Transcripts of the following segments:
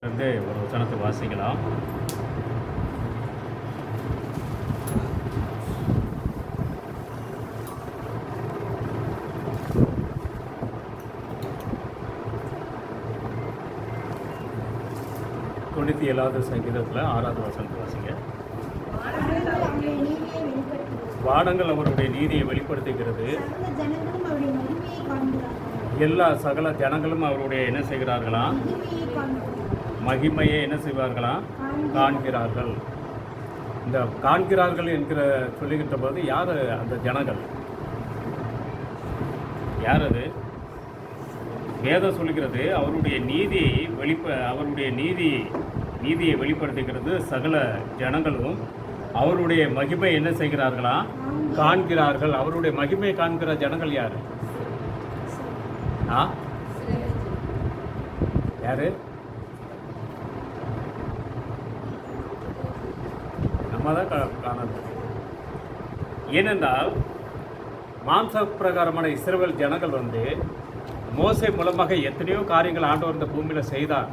வந்து ஒரு வசனத்தை வாசிக்கலாம். தொண்ணூற்றி 7வது சங்கீதத்தில் 6வது வசனத்தை வாசிங்க. வானங்கள் அவருடைய நீதியை வெளிப்படுத்துகிறது, எல்லா சகல ஜனங்களும் அவருடைய என்ன செய்கிறார்களாம், மகிமையை என்ன செய்வார்களாம், காண்கிறார்கள். இந்த காண்கிறார்கள் என்கிற சொல்லுகின்ற போது யார் அந்த ஜனங்கள்? யார் அது? வேதம் சொல்லுகிறது அவருடைய நீதியை அவருடைய நீதியை வெளிப்படுத்துகிறது. சகல ஜனங்களும் அவருடைய மகிமை என்ன செய்கிறார்களா, காண்கிறார்கள். அவருடைய மகிமையை காண்கிற ஜனங்கள் யாரு? யாரு? நம்ம தான் காணது. ஏனென்றால் மாம்ச பிரகாரமான இஸ்ரவேல் ஜனங்கள் வந்து மோசே மூலமாக எத்தனையோ காரியங்கள் ஆண்டவர் இந்த பூமியில் செய்தார்.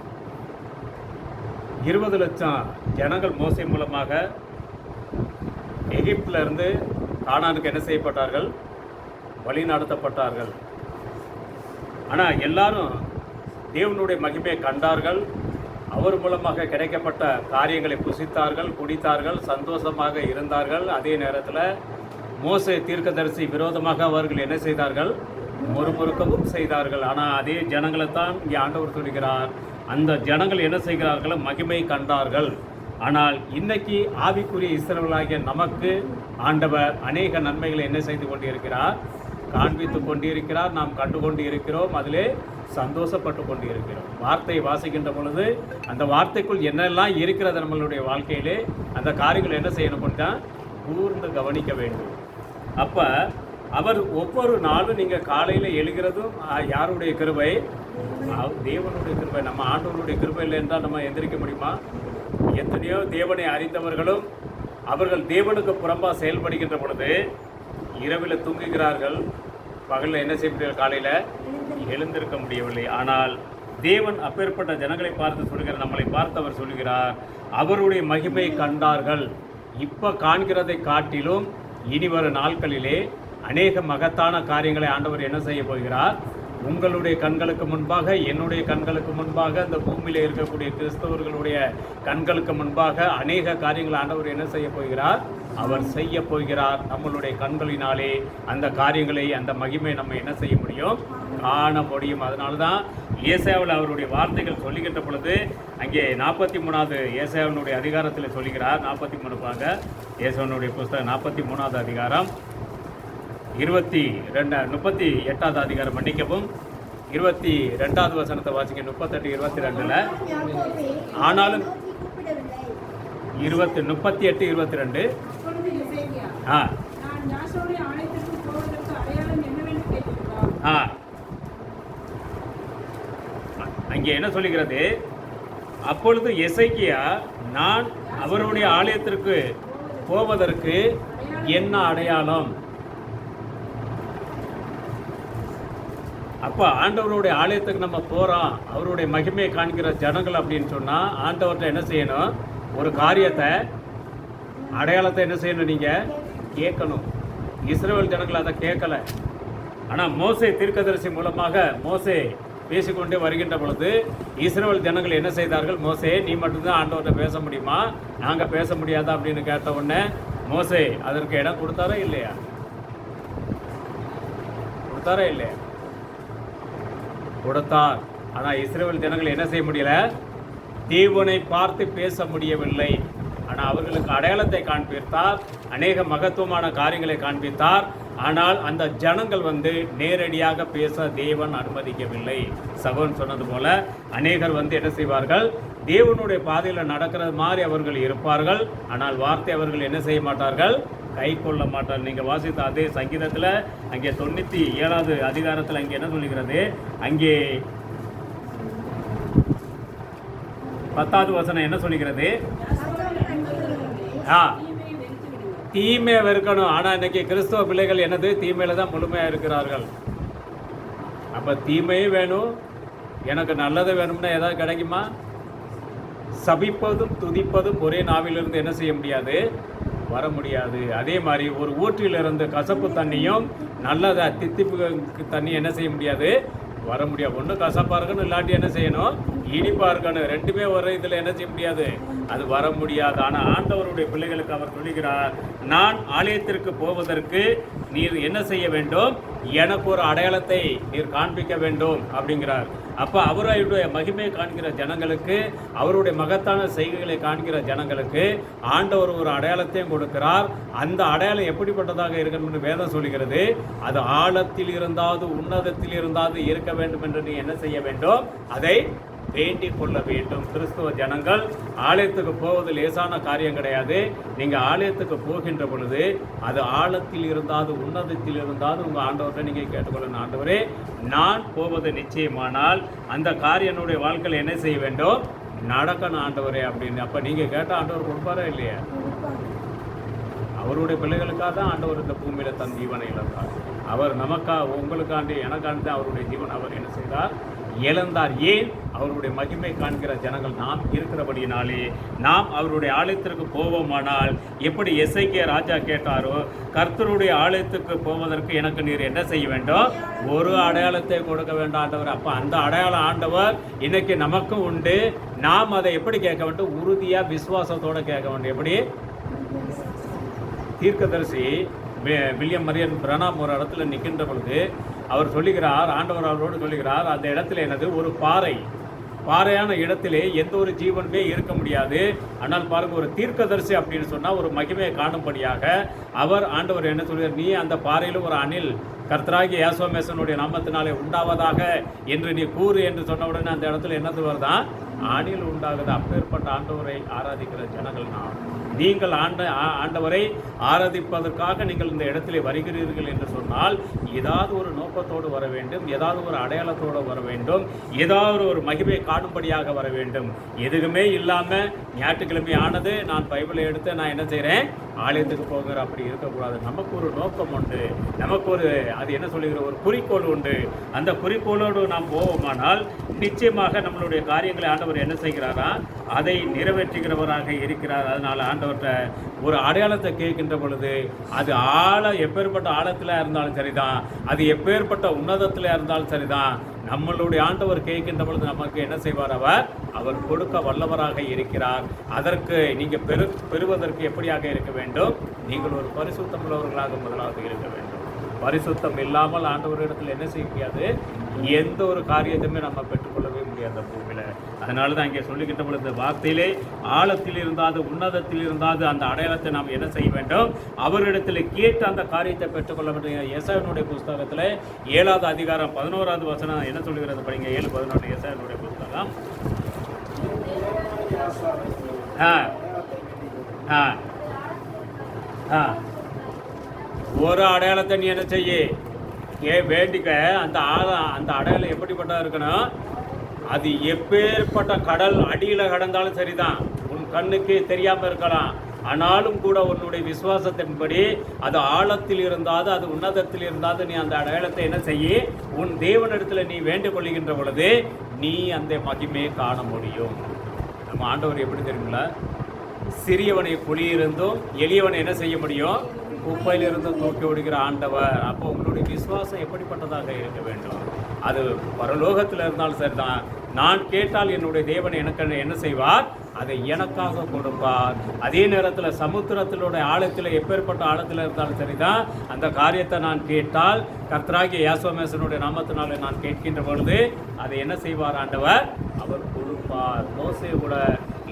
20 லட்சம் ஜனங்கள் மோசே மூலமாக எகிப்திலிருந்து கானானுக்கு என்ன செய்யப்பட்டார்கள், வழி நடத்தப்பட்டார்கள். ஆனால் எல்லாரும் தேவனுடைய மகிமையை கண்டார்கள். அவர் மூலமாக கிடைக்கப்பட்ட காரியங்களை புசித்தார்கள், குடித்தார்கள், சந்தோஷமாக இருந்தார்கள். அதே நேரத்தில் மோசே தீர்க்கதரிசி விரோதமாக அவர்கள் என்ன செய்தார்கள், முறுமுறுக்கவும் செய்தார்கள். ஆனால் அதே ஜனங்களை தான் இங்கே ஆண்டவர் சொல்கிறார், அந்த ஜனங்கள் என்ன செய்கிறார்கள், மகிமை கண்டார்கள். ஆனால் இன்னைக்கு ஆவிக்குரிய இஸ்ரவேலாகிய நமக்கு ஆண்டவர் அநேக நன்மைகளை என்ன செய்து கொண்டிருக்கிறார், காண்பித்து கொண்டிருக்கிறார். நாம் கண்டு கொண்டு இருக்கிறோம், அதிலே சந்தோஷப்பட்டு கொண்டு இருக்கிறோம். வார்த்தையை வாசிக்கின்ற பொழுது அந்த வார்த்தைக்குள் என்னெல்லாம் இருக்கிறது நம்மளுடைய வாழ்க்கையிலே, அந்த காரியங்கள் என்ன செய்யணும்னா கூர்ந்து கவனிக்க வேண்டும். அப்போ அவர் ஒவ்வொரு நாளும் நீங்கள் காலையில் எழுகிறதும் யாருடைய கிருபை? தேவனுடைய கிருபை. நம்ம ஆண்டவருடைய கிருபை இல்லை என்றால் நம்ம எந்திரிக்க முடியுமா? எத்தனையோ தேவனை அறிந்தவர்களும் அவர்கள் தேவனுக்கு புறம்பாக செயல்படுகின்ற பொழுது இரவில் தூங்குகிறார்கள், பகலில் என்ன செய்ய முடியாது, காலையில் எழுந்திருக்க முடியவில்லை. ஆனால் தேவன் அப்பேற்பட்ட ஜனங்களை பார்த்து சொல்கிறார், நம்மளை பார்த்து அவர் சொல்கிறார், அவருடைய மகிமை கண்டார்கள். இப்போ காண்கிறதை காட்டிலும் இனி வரும் நாட்களிலே அநேக மகத்தான காரியங்களை ஆண்டவர் என்ன செய்ய போகிறார், உங்களுடைய கண்களுக்கு முன்பாக, என்னுடைய கண்களுக்கு முன்பாக, இந்த பூமியில் இருக்கக்கூடிய கிறிஸ்தவர்களுடைய கண்களுக்கு முன்பாக அநேக காரியங்களை ஆண்டவர் என்ன செய்ய போகிறார், அவர் செய்ய போகிறார். நம்மளுடைய கண்களினாலே அந்த காரியங்களை, அந்த மகிமை நம்ம என்ன செய்ய முடியும், காண முடியும். அதனால தான் ஏசாயாவில் அவருடைய வார்த்தைகள் சொல்லுகின்ற பொழுது அங்கே 43வது ஏசாயாவினுடைய அதிகாரத்தில் சொல்லுகிறார். 43 பாங்க, ஏசாயாவினுடைய புஸ்தகம் 43வது அதிகாரம் 38வது அதிகாரம், மன்னிக்கவும், 22வது வசனத்தை வாசிக்க. 38, 22ல் ஆனாலும் 38, 22 அங்கே என்ன சொல்லுகிறது, அப்பொழுது எசேக்கியா, நான் அவருடைய ஆலயத்திற்கு போவதற்கு என்ன அடையாளம்? அப்போ ஆண்டவருடைய ஆலயத்துக்கு நம்ம போகிறோம், அவருடைய மகிமையை காண்கிற ஜனங்கள் அப்படின்னு சொன்னால் ஆண்டவர்கிட்ட என்ன செய்யணும், ஒரு காரியத்தை, அடையாளத்தை என்ன செய்யணும், நீங்கள் கேட்கணும். இஸ்ரவேல் ஜனங்கள் அதை கேட்கலை. ஆனால் மோசே தீர்க்கதரிசி மூலமாக மோசே பேசிக்கொண்டே வருகின்ற பொழுது இஸ்ரவேல் ஜனங்கள் என்ன செய்தார்கள், மோசே நீ மட்டும்தான் ஆண்டவர்கிட்ட பேச முடியுமா, நாங்கள் பேச முடியாதா அப்படின்னு கேட்ட உடனே மோசே அதற்கு இடம் கொடுத்தாரா இல்லையா? கொடுத்தாரா இல்லையா? கொடுத்தார். ஆனால் இஸ்ரவேல் ஜனங்கள் என்ன செய்ய முடியல, தேவனை பார்த்து பேச முடியவில்லை. ஆனால் அவர்களுக்கு அடையாளத்தை காண்பித்தார், அநேக மகத்துவமான காரியங்களை காண்பித்தார். ஆனால் அந்த ஜனங்கள் வந்து நேரடியாக பேச தேவன் அனுமதிக்கவில்லை. சகோதரன் சொன்னது போல அநேகர் வந்து என்ன செய்வார்கள், தேவனுடைய பாதையில் நடக்கிறது மாதிரி அவர்கள் இருப்பார்கள். ஆனால் வார்த்தை அவர்கள் என்ன செய்ய மாட்டார்கள், கை கொள்ள மாட்டார். நீங்கள் வாசித்த அதே சங்கீதத்தில் அங்கே 97வது அதிகாரத்தில் அங்கே என்ன சொல்லுகிறது, அங்கே 10வது வசனம் என்ன சொல்லுகிறது, தீமை வெறுக்கணும். ஆனால் இன்னைக்கு கிறிஸ்தவ பிள்ளைகள் என்னது, தீமையில தான் முழுமையாக இருக்கிறார்கள். அப்போ தீமையும் வேணும், எனக்கு நல்லது வேணும்னா ஏதாவது கிடைக்குமா? சபிப்பதும் துதிப்பதும் ஒரே நாவிலிருந்து என்ன செய்ய முடியாது, வர முடியாது. அதே மாதிரி ஒரு ஊற்றிலிருந்து கசப்பு தண்ணியும் நல்ல தித்திப்பு தண்ணி என்ன செய்ய முடியாது, வர முடியாது. ஒன்று கசப்பாக இருக்கணும், இல்லாட்டி என்ன செய்யணும், இனிப்பாக இருக்கணும். ரெண்டுமே ஒரு இதில் என்ன செய்ய முடியாது, அது வர முடியாது. ஆனால் ஆண்டவருடைய பிள்ளைகளுக்கு அவர் சொல்லுகிறார், நான் ஆலயத்திற்கு போவதற்கு நீர் என்ன செய்ய வேண்டும், எனக்கு ஒரு அடையாளத்தை நீர் காண்பிக்க வேண்டும் அப்படிங்கிறார். அப்போ அவருடைய மகிமை காண்கிற ஜனங்களுக்கு, அவருடைய மகத்தான செய்கைகளை காண்கிற ஜனங்களுக்கு ஆண்டவர் ஒரு அடையாளத்தையும் கொடுக்கிறார். அந்த அடையாளம் எப்படிப்பட்டதாக இருக்கணும் என்று வேதம் சொல்கிறது, அது ஆழத்தில் இருந்தாது உன்னதத்தில் இருந்தாது இருக்க வேண்டும் என்று நீ என்ன செய்ய வேண்டும், அதை வேண்டிக் கொள்ள வேண்டும். கிறிஸ்துவ ஜனங்கள் ஆலயத்துக்கு போவது லேசான காரியம் கிடையாது. நீங்கள் ஆலயத்துக்கு போகின்ற பொழுது அது ஆழத்தில் இருந்தாது உன்னதத்தில் இருந்தாது உங்கள் ஆண்டவர்கிட்ட நீங்கள் கேட்டுக்கொள்ளணும், ஆண்டவரே நான் போவது நிச்சயமானால் அந்த காரியம் என்னுடைய வாழ்க்கையில் என்ன செய்ய வேண்டும், நடக்கணும் ஆண்டவரே அப்படின்னு. அப்போ நீங்கள் கேட்டால் ஆண்டவர் கொடுப்பாரா இல்லையா? அவருடைய பிள்ளைகளுக்காக தான் ஆண்டவர் இந்த பூமியில் தன் ஜீவனை இழந்தார். அவர் நமக்காக, உங்களுக்காண்டி, எனக்காண்டி அவருடைய ஜீவன் அவர் என்ன செய்தார், இழந்தார். ஏன்? அவருடைய மகிமை காண்கிற ஜனங்கள் நாம் இருக்கிறபடியினாலே. நாம் அவருடைய ஆலயத்திற்கு போவோமானால் எப்படி எசேக்கியா ராஜா கேட்டாரோ, கர்த்தருடைய ஆலயத்துக்கு போவதற்கு எனக்கு நீர் என்ன செய்ய வேண்டும், ஒரு அடையாளத்தை கொடுக்க வேண்டாம் ஆண்டவர். அப்போ அந்த அடையாளம் ஆண்டவர் இன்னைக்கு நமக்கும் உண்டு. நாம் அதை எப்படி கேட்க வேண்டும், உறுதியாக விசுவாசத்தோடு கேட்க வேண்டும். எப்படி? தீர்க்கதரிசி வில்லியம் மரியன் பிரணாம் ஒரு இடத்துல நிற்கின்ற பொழுது அவர் சொல்லுகிறார், ஆண்டவர் அவரோடு சொல்லுகிறார், அந்த இடத்துல என்னது, ஒரு பாறையான இடத்திலே எந்த ஒரு ஜீவனுமே இருக்க முடியாது. ஆனால் பாருங்க, ஒரு தீர்க்கதரிசி அப்படின்னு சொன்னால் ஒரு மகிமையை காணும்படியாக அவர் ஆண்டவர் என்ன சொல்கிறார், நீ அந்த பாறையில் ஒரு அணில் கர்த்தராகிய யாசோமேசனுடைய நாமத்தினாலே உண்டாவதாக என்று நீ கூறு என்று சொன்ன உடனே அந்த இடத்துல என்னது வருதான், அணில் உண்டாகுது. அப்பேற்பட்ட ஆண்டவரை ஆராதிக்கிற ஜனங்கள் நாம். நீங்கள் ஆண்டவரை ஆராதிப்பதற்காக நீங்கள் இந்த இடத்திலே வருகிறீர்கள் என்று சொன்னால் ஏதாவது ஒரு நோக்கத்தோடு வர வேண்டும், ஏதாவது ஒரு அடையாளத்தோடு வர வேண்டும், ஏதாவது ஒரு மகிமை காணும்படியாக வர வேண்டும். எதுவுமே இல்லாமல் ஞாயிற்றுக்கிழமை ஆனது நான் பைபிளை எடுத்து நான் என்ன செய்கிறேன், ஆலயத்துக்கு போகிற அப்படி இருக்கக்கூடாது. நமக்கு ஒரு நோக்கம் உண்டு, நமக்கு ஒரு அது என்ன சொல்லுகிற ஒரு குறிக்கோள் உண்டு. அந்த குறிக்கோளோடு நாம் போவோமானால் நிச்சயமாக நம்மளுடைய காரியங்களை ஆண்டவர் என்ன செய்கிறாரா, அதை நிறைவேற்றுகிறவராக இருக்கிறார். அதனால் ஆண்டவர்கிட்ட ஒரு அடையாளத்தை கேட்கின்ற பொழுது அது எப்பேற்பட்ட ஆழத்தில் இருந்தாலும் சரிதான், அது எப்பேற்பட்ட உன்னதத்தில் இருந்தாலும் சரிதான், நம்மளுடைய ஆண்டவர் கேட்கின்ற பொழுது நமக்கு என்ன செய்வார், அவர் கொடுக்க வல்லவராக இருக்கிறார். அதற்கு நீங்கள் பெறுவதற்கு எப்படியாக இருக்க வேண்டும், நீங்கள் ஒரு பரிசுத்தம் உள்ளவர்களாக முதலாவது இருக்க வேண்டும். பரிசுத்தம் இல்லாமல் ஆண்டவரிடத்தில் என்ன செய்ய முடியாது, எந்த ஒரு காரியத்தையுமே நம்ம பெற்றுக்கொள்ளவே முடியாது அந்த பூமியில். அதனால தான் இங்கே சொல்லுகின்ற பொழுது வார்த்தையிலே ஆழத்தில் இருந்தாது உன்னதத்தில் இருந்தாது அந்த அடையாளத்தை நாம் என்ன செய்ய வேண்டும், அவரிடத்தில் கேட்டு அந்த காரியத்தை பெற்றுக்கொள்ள வேண்டும். எசாயாவினுடைய புஸ்தகத்தில் 7வது அதிகாரம் 11வது வசனம் என்ன சொல்லுகிறது படிங்க. 7:11 எசாயாவினுடைய புஸ்தகம். ஒரு அடையாளத்தை நீ என்ன செய்ய வேண்டிக்க. அந்த அடையாளம் எப்படிப்பட்டா இருக்கணும், அது எப்பேற்பட்ட கடல் அடியில் கடந்தாலும் சரிதான், உன் கண்ணுக்கு தெரியாமல் இருக்கலாம், ஆனாலும் கூட உன்னுடைய விசுவாசத்தின்படி அது ஆழத்தில் இருந்தாது அது உன்னதத்தில் இருந்தாது நீ அந்த அடையாளத்தை என்ன செய்ய, உன் தேவனிடத்தில் நீ வேண்டிக் கொள்ளுகின்ற பொழுது நீ அந்த மகிமையை காண முடியும். நம்ம ஆண்டவர் எப்படி தெரியுங்களா, சிறியவனை குழியிருந்தும் எளியவனை என்ன செய்ய முடியும், குப்பையிலிருந்து தூக்கி விடுகிற ஆண்டவர். அப்போ உங்களுடைய விசுவாசம் எப்படிப்பட்டதாக இருக்க வேண்டும், அது பரலோகத்தில் இருந்தாலும் சரிதான். நான் கேட்டால் என்னுடைய தேவன் எனக்கு என்ன செய்வார், அதை எனக்காக கொடுப்பார். அதே நேரத்தில் சமுத்திரத்தினுடைய ஆழத்தில் எப்பேற்பட்ட ஆழத்தில் இருந்தாலும் சரிதான், அந்த காரியத்தை நான் கேட்டால் கர்த்தராகிய யாசோமேசனுடைய நாமத்தினால நான் கேட்கின்ற பொழுது அதை என்ன செய்வார் ஆண்டவர், அவர் கொடுப்பார். மோசே கூட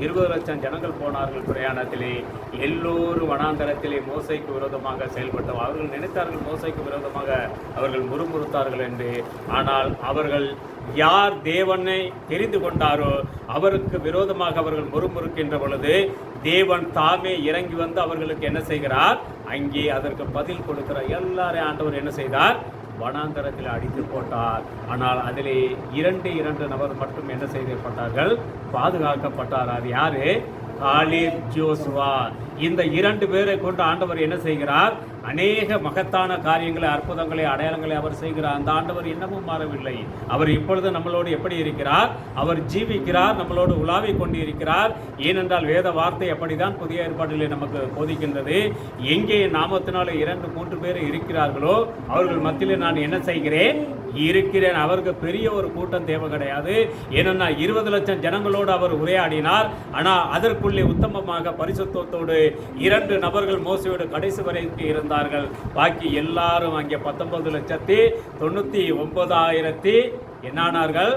20 லட்சம் ஜனங்கள் போனார்கள் பிரயாணத்திலே. எல்லோரும் வனாந்தரத்திலே மோசைக்கு விரோதமாக செயல்பட்டவர். அவர்கள் நினைத்தார்கள் மோசைக்கு விரோதமாக அவர்கள் முறுமுறுத்தார்கள் என்று. ஆனால் அவர்கள் யார் தேவனை தெரிந்து கொண்டாரோ அவருக்கு விரோதமாக அவர்கள் முறுமுறுக்கின்ற பொழுது தேவன் தாமே இறங்கி வந்து அவர்களுக்கு என்ன செய்கிறார், அங்கே அதற்கு பதில் கொடுக்கிற எல்லாரையும் ஆண்டவர் என்ன செய்தார், வனாந்தரத்தில் அடித்து போட்டார். ஆனால் அதிலே 2 நபர் மட்டும் என்ன செய்யப்பட்டார்கள், பாதுகாக்கப்பட்டார். அது யாரு, காலேப், ஜோசுவா. இந்த 2 பேரை கொண்டு ஆண்டவர் என்ன செய்கிறார், அநேக மகத்தான காரியங்களை, அற்புதங்களை, அடையாளங்களை அவர் செய்கிறார். அந்த ஆண்டவர் இன்னமும் மாறவில்லை. அவர் இப்பொழுது நம்மளோடு எப்படி இருக்கிறார்? அவர் ஜீவிக்கிறார், நம்மளோடு உலாவிக் கொண்டு இருக்கிறார். ஏனென்றால் வேத வார்த்தை அப்படிதான் புதிய ஏற்பாட்டிலே நமக்கு போதிக்கின்றது. எங்கே நாமத்தினாலே 2-3 பேர் இருக்கிறார்களோ அவர்கள் மத்தியிலே நான் என்ன செய்கிறேன்? இருக்கிறேன். அவருக்கு பெரிய ஒரு கூட்டம் தேவை கிடையாது. ஏன்னா 20 லட்சம் ஜனங்களோடு அவர் உரையாடினார். ஆனால் அதற்குள்ளே உத்தமமாக பரிசுத்தத்தோடு 2 நபர்கள் மோசையோடு கடைசி வரைக்கும் இருந்தார்கள். பாக்கி எல்லாரும் அங்கே 19,99,000 என்னானார்கள்?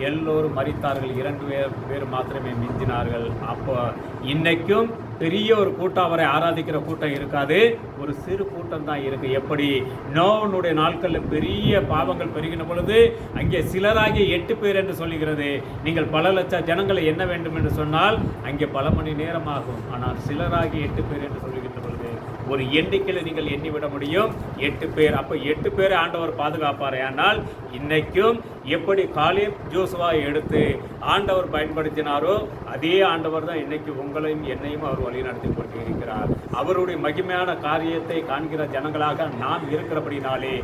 எல்லோரும் மரித்தார்கள். 2 பேர் மாத்திரமே மிஞ்சினார்கள். அப்போ இன்னைக்கும் பெரிய ஒரு கூட்டம் அவரை ஆராதிக்கிற கூட்டம் இருக்காது, ஒரு சிறு கூட்டம் தான் இருக்கு. எப்படி நோவனுடைய நாட்களில் பெரிய பாவங்கள் பெருகின பொழுது அங்கே சிலராகி 8 பேர் என்று சொல்லுகிறது. நீங்கள் பல லட்சம் ஜனங்களை எண்ண வேண்டும் என்று சொன்னால் அங்கே பல மணி நேரம் ஆகும். ஆனால் சிலராகி 8 பேர் என்று சொல்லுகின்ற பொழுது ஒரு எண்ணிக்கையில் நீங்கள் எண்ணிவிட முடியும் 8 பேர். அப்போ 8 பேரை ஆண்டவர் பாதுகாப்பார். ஆனால் இன்னைக்கும் எப்படி காலேப் ஜோசுவாவை எடுத்து ஆண்டவர் பயன்படுத்தினாரோ அதே ஆண்டவர் தான் இன்னைக்கு உங்களையும் என்னையும் அவர் வழிநடத்தி கொண்டு இருக்கிறார். அவருடைய மகிமையான காரியத்தை காண்கிற ஜனங்களாக நாம் இருக்கிறபடினாலே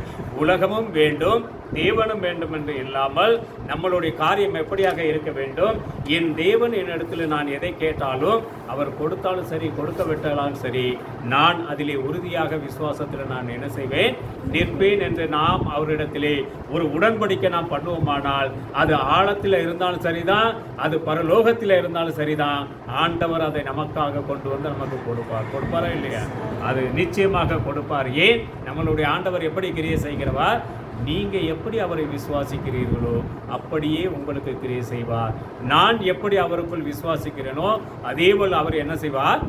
உலகமும் வேண்டும், தேவனும் வேண்டும் என்று இல்லாமல் நம்மளுடைய காரியம் எப்படியாக இருக்க வேண்டும்? என் தேவன் என்னிடத்தில் நான் எதை கேட்டாலும் அவர் கொடுத்தாலும் சரி, கொடுக்க விட்டாலும் சரி, நான் அதிலே உறுதியாக விசுவாசத்தில் நான் என்ன செய்வேன்? நிற்பேன் என்று நாம் அவரிடத்திலே ஒரு உடன்படிக்கை நாம் பண்ணுவோமானால் அது ஆழத்தில் இருந்தாலும் சரிதான், அது பரலோகத்தில் இருந்தாலும் சரிதான், ஆண்டவர் அதை நமக்காக கொண்டு வந்து நமக்கு கொடுப்பாரா இல்லையா? அது நிச்சயமாக கொடுப்பார். ஏன்? நம்மளுடைய ஆண்டவர் எப்படி கிரியை செய்கிறவர்? நீங்கள் எப்படி அவரை விசுவாசிக்கிறீர்களோ அப்படியே உங்களுக்கு கிரியை செய்வார். நான் எப்படி அவருக்குள் விசுவாசிக்கிறேனோ அதேபோல் அவர் என்ன செய்வார்?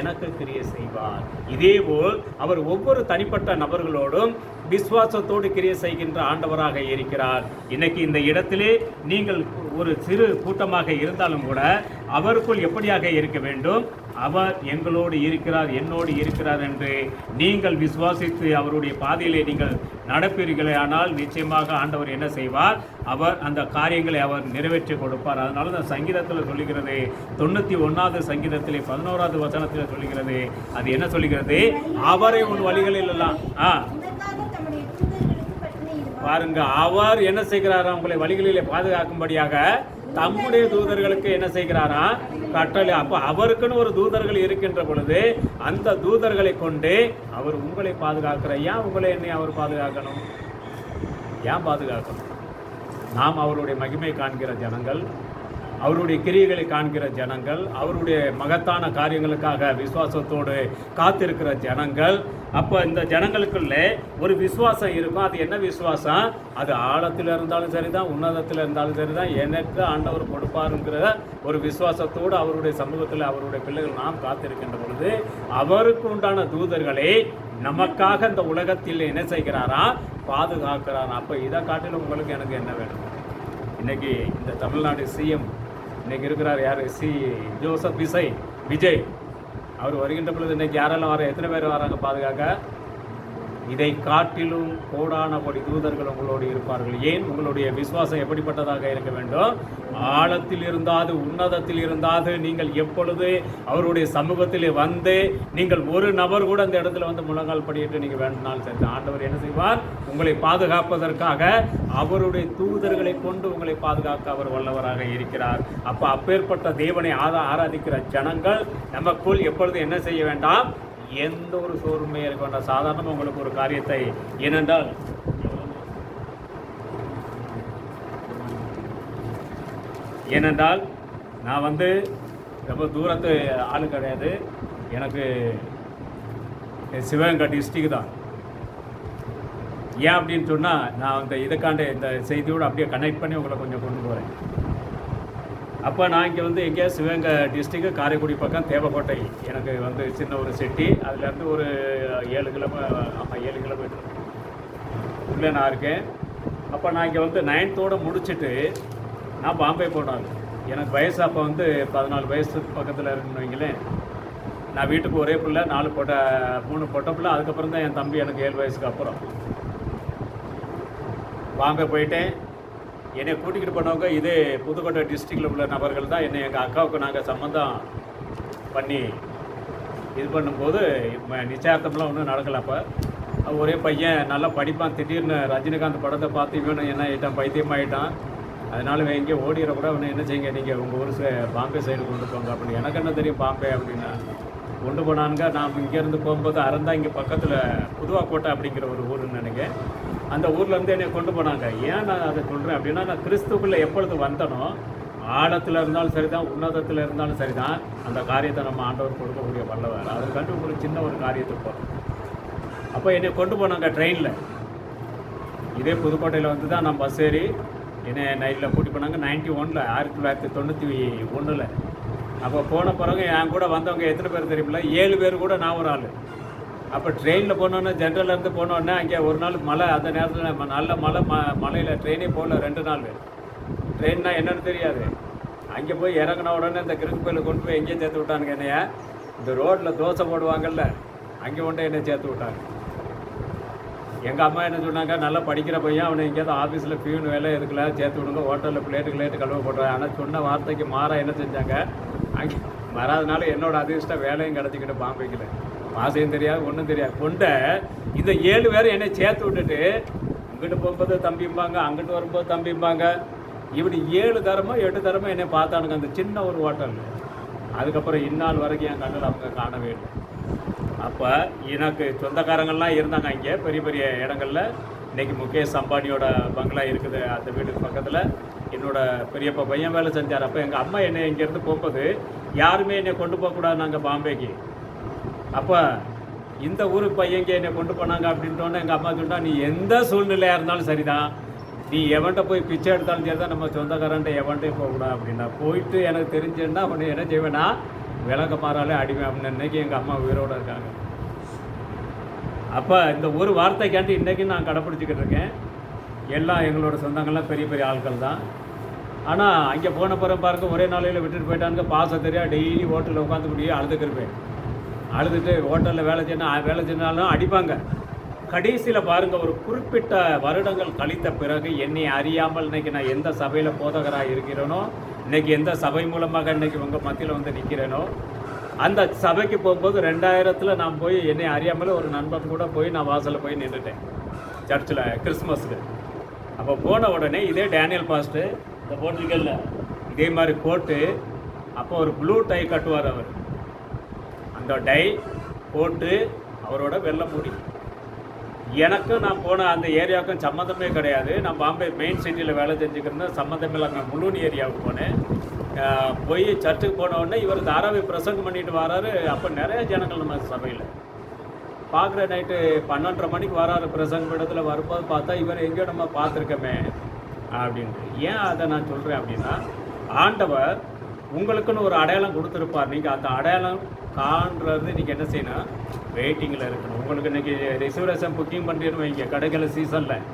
எனக்கு கிரியை செய்வார். இதேபோல் அவர் ஒவ்வொரு தனிப்பட்ட நபர்களோடும் விசுவாசத்தோடு கிரியை செய்கின்ற ஆண்டவராக இருக்கிறார். இன்னைக்கு இந்த இடத்திலே நீங்கள் ஒரு சிறு கூட்டமாக இருந்தாலும் கூட அவருக்குள் எப்படியாக இருக்க வேண்டும்? அவர் எங்களோடு இருக்கிறார், என்னோடு இருக்கிறார் என்று நீங்கள் விசுவாசித்து அவருடைய பாதையிலே நீங்கள் நடப்பீர்களே ஆனால் நிச்சயமாக ஆண்டவர் என்ன செய்வார்? அவர் அந்த காரியங்களை அவர் நிறைவேற்றி கொடுப்பார். அதனால தான் சங்கீதத்தில் சொல்லுகிறது, 91வது சங்கீதத்திலே 11வது வசனத்தில் சொல்லுகிறது. அது என்ன சொல்லுகிறது? அவரை உன் வழிகளில் எல்லாம் பாருங்க, அவர் என்ன செய்கிறாரா? உங்களை வழிகளிலே பாதுகாக்கும்படியாக தம்முடைய தூதர்களுக்கு என்ன செய்கிறாரா? கட்டளை. அப்போ அவருக்குன்னு ஒரு தூதர்கள் இருக்கின்ற பொழுது அந்த தூதர்களை கொண்டு அவர் உங்களை பாதுகாக்கிறார். ஏன் உங்களை என்னை அவர் பாதுகாக்கணும்? ஏன் பாதுகாக்கணும்? நாம் அவருடைய மகிமை காண்கிற ஜனங்கள், அவருடைய கிரியைகளை காண்கிற ஜனங்கள், அவருடைய மகத்தான காரியங்களுக்காக விசுவாசத்தோடு காத்திருக்கிற ஜனங்கள். அப்போ இந்த ஜனங்களுக்குள்ளே ஒரு விசுவாசம் இருக்கும். அது என்ன விசுவாசம்? அது ஆழத்தில் இருந்தாலும் சரிதான், உன்னதத்தில் இருந்தாலும் சரிதான், எனக்கு ஆண்டவர் கொடுப்பாருங்கிற ஒரு விசுவாசத்தோடு அவருடைய சமூகத்தில் அவருடைய பிள்ளைகள் நாம் காத்திருக்கின்ற பொழுது அவருக்கு உண்டான தூதர்களை நமக்காக இந்த உலகத்தில் என்ன செய்கிறாரா? பாதுகாக்கிறாரா? அப்போ இதை காட்டிலும் உங்களுக்கு எனக்கு என்ன வேணும்? இன்றைக்கி இந்த தமிழ்நாடு சிஎம் இன்றைக்கி இருக்கிறார் யார்? ஜோசப் விஜய் அவர் வருகின்ற பொழுது இன்றைக்கி யாரெல்லாம் வர, எத்தனை பேர் வராங்க பாதுகாக்க? இதை காட்டிலும் கோடானபடி தூதர்கள் உங்களோடு இருப்பார்கள். ஏன்? உங்களுடைய விசுவாசம் எப்படிப்பட்டதாக இருக்க வேண்டும்? ஆழத்தில் இருந்தாது, உன்னதத்தில் இருந்தாது, நீங்கள் எப்பொழுது அவருடைய சமூகத்திலே வந்து நீங்கள் ஒரு நபர் கூட அந்த இடத்துல வந்து முழங்கால் படியிட்டு நீங்கள் வேண்டினாலும் சரி, ஆண்டவர் என்ன செய்வார்? உங்களை பாதுகாப்பதற்காக அவருடைய தூதர்களை கொண்டு உங்களை பாதுகாக்க அவர் வல்லவராக இருக்கிறார். அப்போ அப்பேற்பட்ட தேவனை ஆராதிக்கிற ஜனங்கள் நமக்குள் எப்பொழுது என்ன செய்ய வேண்டாம்? எந்த ஒரு சோர்வுமே இருக்க வேண்டாம். சாதாரணமாக உங்களுக்கு ஒரு காரியத்தை, ஏனென்றால் நான் வந்து ரொம்ப தூரத்து ஆளு கிடையாது. எனக்கு சிவகங்கை டிஸ்ட்ரிக்ட் தான். ஏன் அப்படின்னு சொன்னால் நான் இந்த இதுக்காண்ட இந்த செய்தியோடு அப்படியே கனெக்ட் பண்ணி உங்களை கொஞ்சம் கொண்டு போகிறேன். அப்போ நான் இங்கே வந்து எங்கேயா சிவகங்கை டிஸ்ட்ரிக்ட் காரைக்குடி பக்கம் தேவக்கோட்டை எனக்கு வந்து சின்ன ஒரு சிட்டி. அதுலேருந்து ஒரு 7 கிலோமீட்டர் உள்ளே நான் இருக்கேன். அப்போ நான் இங்கே வந்து 9th முடிச்சுட்டு நான் பாம்பே போனாங்க. எனக்கு வயசு அப்போ வந்து 14 வயசு பக்கத்தில் இருக்குன்னு வைங்களேன். நான் வீட்டுக்கு ஒரே பிள்ளை, 3 பொட்டை பிள்ளை. அதுக்கப்புறம் தான் என் தம்பி எனக்கு 7 வயசுக்கு அப்புறம் பாம்பே போயிட்டேன். என்னை கூட்டிகிட்டு போனவங்க இதே புதுக்கோட்டை டிஸ்ட்ரிக்டில் உள்ள நபர்கள் தான். என்னை எங்கள் அக்காவுக்கு நாங்கள் சம்மந்தம் பண்ணி இது பண்ணும்போது நிச்சயார்த்தம்லாம் ஒன்றும் நடக்கலை. அப்போ ஒரே பையன் நல்லா படிப்பான். திடீர்னு ரஜினிகாந்த் படத்தை பார்த்து இவனு என்ன ஆகிட்டான், பைத்தியமாகிட்டான். அதனால எங்கேயோ ஓடிடக்கூட அவனை என்ன செய்யுங்க, நீங்கள் உங்கள் ஊர் பாம்பே சைடு கொண்டு போங்க அப்படின்னு. எனக்கு என்ன தெரியும் பாம்பே அப்படின்னா. கொண்டு போனானுங்க. நான் இங்கேருந்து போகும்போது அறந்தா இங்கே பக்கத்தில் புதுவாக்கோட்டை அப்படிங்கிற ஒரு ஊருன்னு நினைக்கிறேன். அந்த ஊர்லேருந்து என்னை கொண்டு போனாங்க. ஏன் நான் அதை சொல்கிறேன் அப்படின்னா, நான் கிறிஸ்துக்குள்ளே எப்பொழுது வந்தனோ, ஆழத்தில் இருந்தாலும் சரி தான், உன்னதத்தில் இருந்தாலும் சரி தான், அந்த காரியத்தை நம்ம ஆண்டவர் கொடுக்கக்கூடிய வல்லவர். அதற்காண்டி உங்களுக்கு சின்ன ஒரு காரியத்துக்கு போகிறோம். அப்போ என்னை கொண்டு போனாங்க ட்ரெயினில். இதே புதுக்கோட்டையில் வந்து தான் நான் பஸ் ஏறி என்னை நைட்டில் கூட்டி போனாங்க. 91 1991. அப்போ போன பிறகு என் கூட வந்தவங்க எத்தனை பேர் தெரியுமில்ல, 7 பேர் கூட நான் ஒரு ஆள். அப்போ ட்ரெயினில் போனோன்னே, ஜென்ரலேருந்து போனோடனே அங்கே ஒரு நாள் மழை. அந்த நேரத்தில் நல்ல மழை. மழையில் ட்ரெயினே போகல 2 நாள். ட்ரெயின்னா என்னென்னு தெரியாது. அங்கே போய் இறங்கின உடனே இந்த கிறுக்கு கோயிலை கொண்டு போய் எங்கேயும் சேர்த்து விட்டானுங்க என்னைய. இந்த ரோட்டில் தோசை போடுவாங்கல்ல, அங்கே கொண்டு என்னை சேர்த்து விட்டாங்க. எங்கள் அம்மா என்ன சொன்னாங்க, நல்லா படிக்கிற பையன், அவனை எங்கேயாவது ஆஃபீஸில் பியூன் வேலை இருக்குல்ல, சேர்த்து விடுங்க, ஹோட்டலில் பிளேட்டு கழுவ போடுறேன். ஆனால் சொன்ன வார்த்தைக்கு மாறாக என்ன செஞ்சாங்க, அங்கே வராதனால என்னோட அதிர்ஷ்டம் வேலையும் கிடச்சிக்கிட்டு பாம்பேக்கில். பாசையும் தெரியாது, ஒன்றும் தெரியாது. கொண்ட இந்த 7 பேரும் என்னை சேர்த்து விட்டுட்டு, இங்கிட்டு போகும்போது தம்பிம்பாங்க, அங்கிட்டு வரும்போது தம்பிம்பாங்க. இப்படி 7 தரமோ 8 தரமோ என்னை பார்த்தானுங்க அந்த சின்ன ஒரு ஹோட்டலில். அதுக்கப்புறம் இந்நாள் வரைக்கும் என் கண்ணில் அவங்க காணவே இல்லை. அப்போ எனக்கு சொந்தக்காரங்கள்லாம் இருந்தாங்க இங்கே பெரிய பெரிய இடங்களில். இன்றைக்கி முகேஷ் அம்பானியோட பங்களா இருக்குது, அந்த வீட்டுக்கு பக்கத்தில் என்னோடய பெரியப்பா பையன் வேலை செஞ்சார். அப்போ எங்கள் அம்மா என்னை இங்கேருந்து போகும்போது யாருமே என்னை கொண்டு போகக்கூடாது நாங்கள் பாம்பேக்கு. அப்போ இந்த ஊருக்கு பையங்க என்னை கொண்டு போனாங்க அப்படின்ட்டோன்னே எங்கள் அம்மா சொன்னால், நீ எந்த சூழ்நிலையாக இருந்தாலும் சரிதான், நீ எவன்கிட்ட போய் பிச்சை எடுத்தாலும் சரி தான், நம்ம சொந்தக்காரன்ட்ட எவன்கிட்டையும் போகக்கூடாது அப்படின்னா. போயிட்டு எனக்கு தெரிஞ்சுன்னா அவனை என்ன செய்வேன்னா, விளக்க மாறாலே அடிமை அப்படின்னு. இன்றைக்கி எங்கள் அம்மா உயிரோடு இருக்காங்க. அப்போ இந்த ஒரு வார்த்தைக்காண்டி இன்றைக்கி நான் கடைப்பிடிச்சிக்கிட்டு இருக்கேன். எல்லாம் எங்களோட சொந்தங்கள்லாம் பெரிய பெரிய ஆட்கள் தான். ஆனால் அங்கே போன பிறகு பாருங்க, ஒரே நாளையில் விட்டுட்டு போயிட்டாங்க. பாசம் தெரியா, டெய்லி ஹோட்டலில் உட்காந்துக்கூடிய அழுதுக்கிருப்பேன். அழுதுட்டு ஹோட்டலில் வேலை செஞ்சாலும் அடிப்பாங்க. கடைசியில் பாருங்கள், ஒரு குறிப்பிட்ட வருடங்கள் கழித்த பிறகு என்னை அறியாமல் இன்றைக்கி நான் எந்த சபையில் போதகராக இருக்கிறேனோ, இன்றைக்கி எந்த சபை மூலமாக இன்றைக்கி உங்கள் மத்தியில் வந்து நிற்கிறேனோ, அந்த சபைக்கு போகும்போது 2000 நான் போய் என்னை அறியாமல் ஒரு நண்பன் கூட போய் நான் வாசலில் போய் நின்றுட்டேன் சர்ச்சில் கிறிஸ்மஸுக்கு. அப்போ போன உடனே இதே டேனியல் பாஸ்ட்டு இந்த போர்ச்சுகலில் இதே மாதிரி போட்டு, அப்போ ஒரு ப்ளூ டை கட்டுவார் அவர். அந்த டை போட்டு அவரோட வெள்ளை மூடி. எனக்கும் நான் போன அந்த ஏரியாவுக்கும் சம்மந்தமே கிடையாது. நான் பாம்பே மெயின் சிட்டியில் வேலை செஞ்சுக்கிறேன், சம்மந்தமே இல்லாம முழுனி ஏரியாவுக்கு போனேன். போய் சர்ச்சுக்கு போன உடனே இவர் தாராவி பிரசங்கம் பண்ணிட்டு வராரு. அப்போ நிறைய ஜனங்கள் நம்ம சபையில் பார்க்குற. நைட்டு 12:30 மணிக்கு வராரு பிரசங்கம் இடத்துல. வரும்போது பார்த்தா இவர் எங்கேயோ நம்ம பார்த்துருக்கோமே அப்படின்ட்டு. ஏன் அதை நான் சொல்கிறேன் அப்படின்னா, ஆண்டவர் உங்களுக்குன்னு ஒரு அடையாளம் கொடுத்துருப்பார். நீங்கள் அந்த அடையாளம் காண்றது நீங்கள் என்ன செய்யணும், வெயிட்டிங்கில் இருக்கணும். உங்களுக்கு இன்றைக்கி ரிசர்வேஷன் புக்கிங் பண்ணிடணும். வைங்க, கடைகள் சீசனில்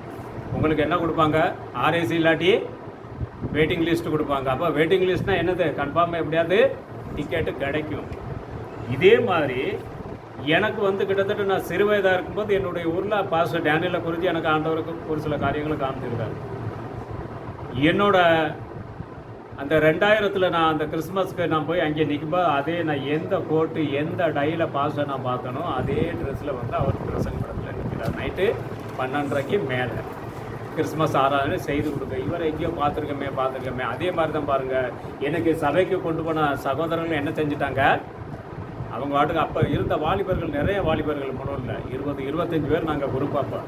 உங்களுக்கு என்ன கொடுப்பாங்க, ஆர்ஏசி இல்லாட்டி வெயிட்டிங் லிஸ்ட்டு கொடுப்பாங்க. அப்போ வெயிட்டிங் லிஸ்ட்னால் என்னது, கன்ஃபார்மாக எப்படியாவது டிக்கெட்டு கிடைக்கும். இதே மாதிரி எனக்கு வந்து கிட்டத்தட்ட நான் சிறு வயதாக இருக்கும்போது என்னுடைய ஊரில் பாஸ்டர் டேனியலை குறித்து எனக்கு ஆண்டவருக்கு ஒரு சில காரியங்களை காமிச்சிருக்காரு. என்னோட அந்த 2000 நான் அந்த கிறிஸ்மஸ்க்கு நான் போய் அங்கே நிற்கும்போது அதே நான் எந்த கோட்டு எந்த டையில் பாஸ்டர் நான் பார்த்தனோ அதே ட்ரெஸ்ஸில் வந்து அவர் பிரசங்க படத்தில் நிற்கிறார். நைட்டு 12:30 மேலே கிறிஸ்மஸ் ஆராதனை செய்து கொடுக்க. இவரை எங்கேயோ பார்த்துருக்கமே. அதே மாதிரி தான் பாருங்கள், எனக்கு சபைக்கு கொண்டு போன சகோதரர்கள் என்ன செஞ்சுட்டாங்க, அவங்க வாட்டுக்கு அப்போ இருந்த வாலிபர்கள், நிறைய வாலிபர்கள் முன்னோரில் 20-25 பேர் நாங்கள் குரூப். அப்போ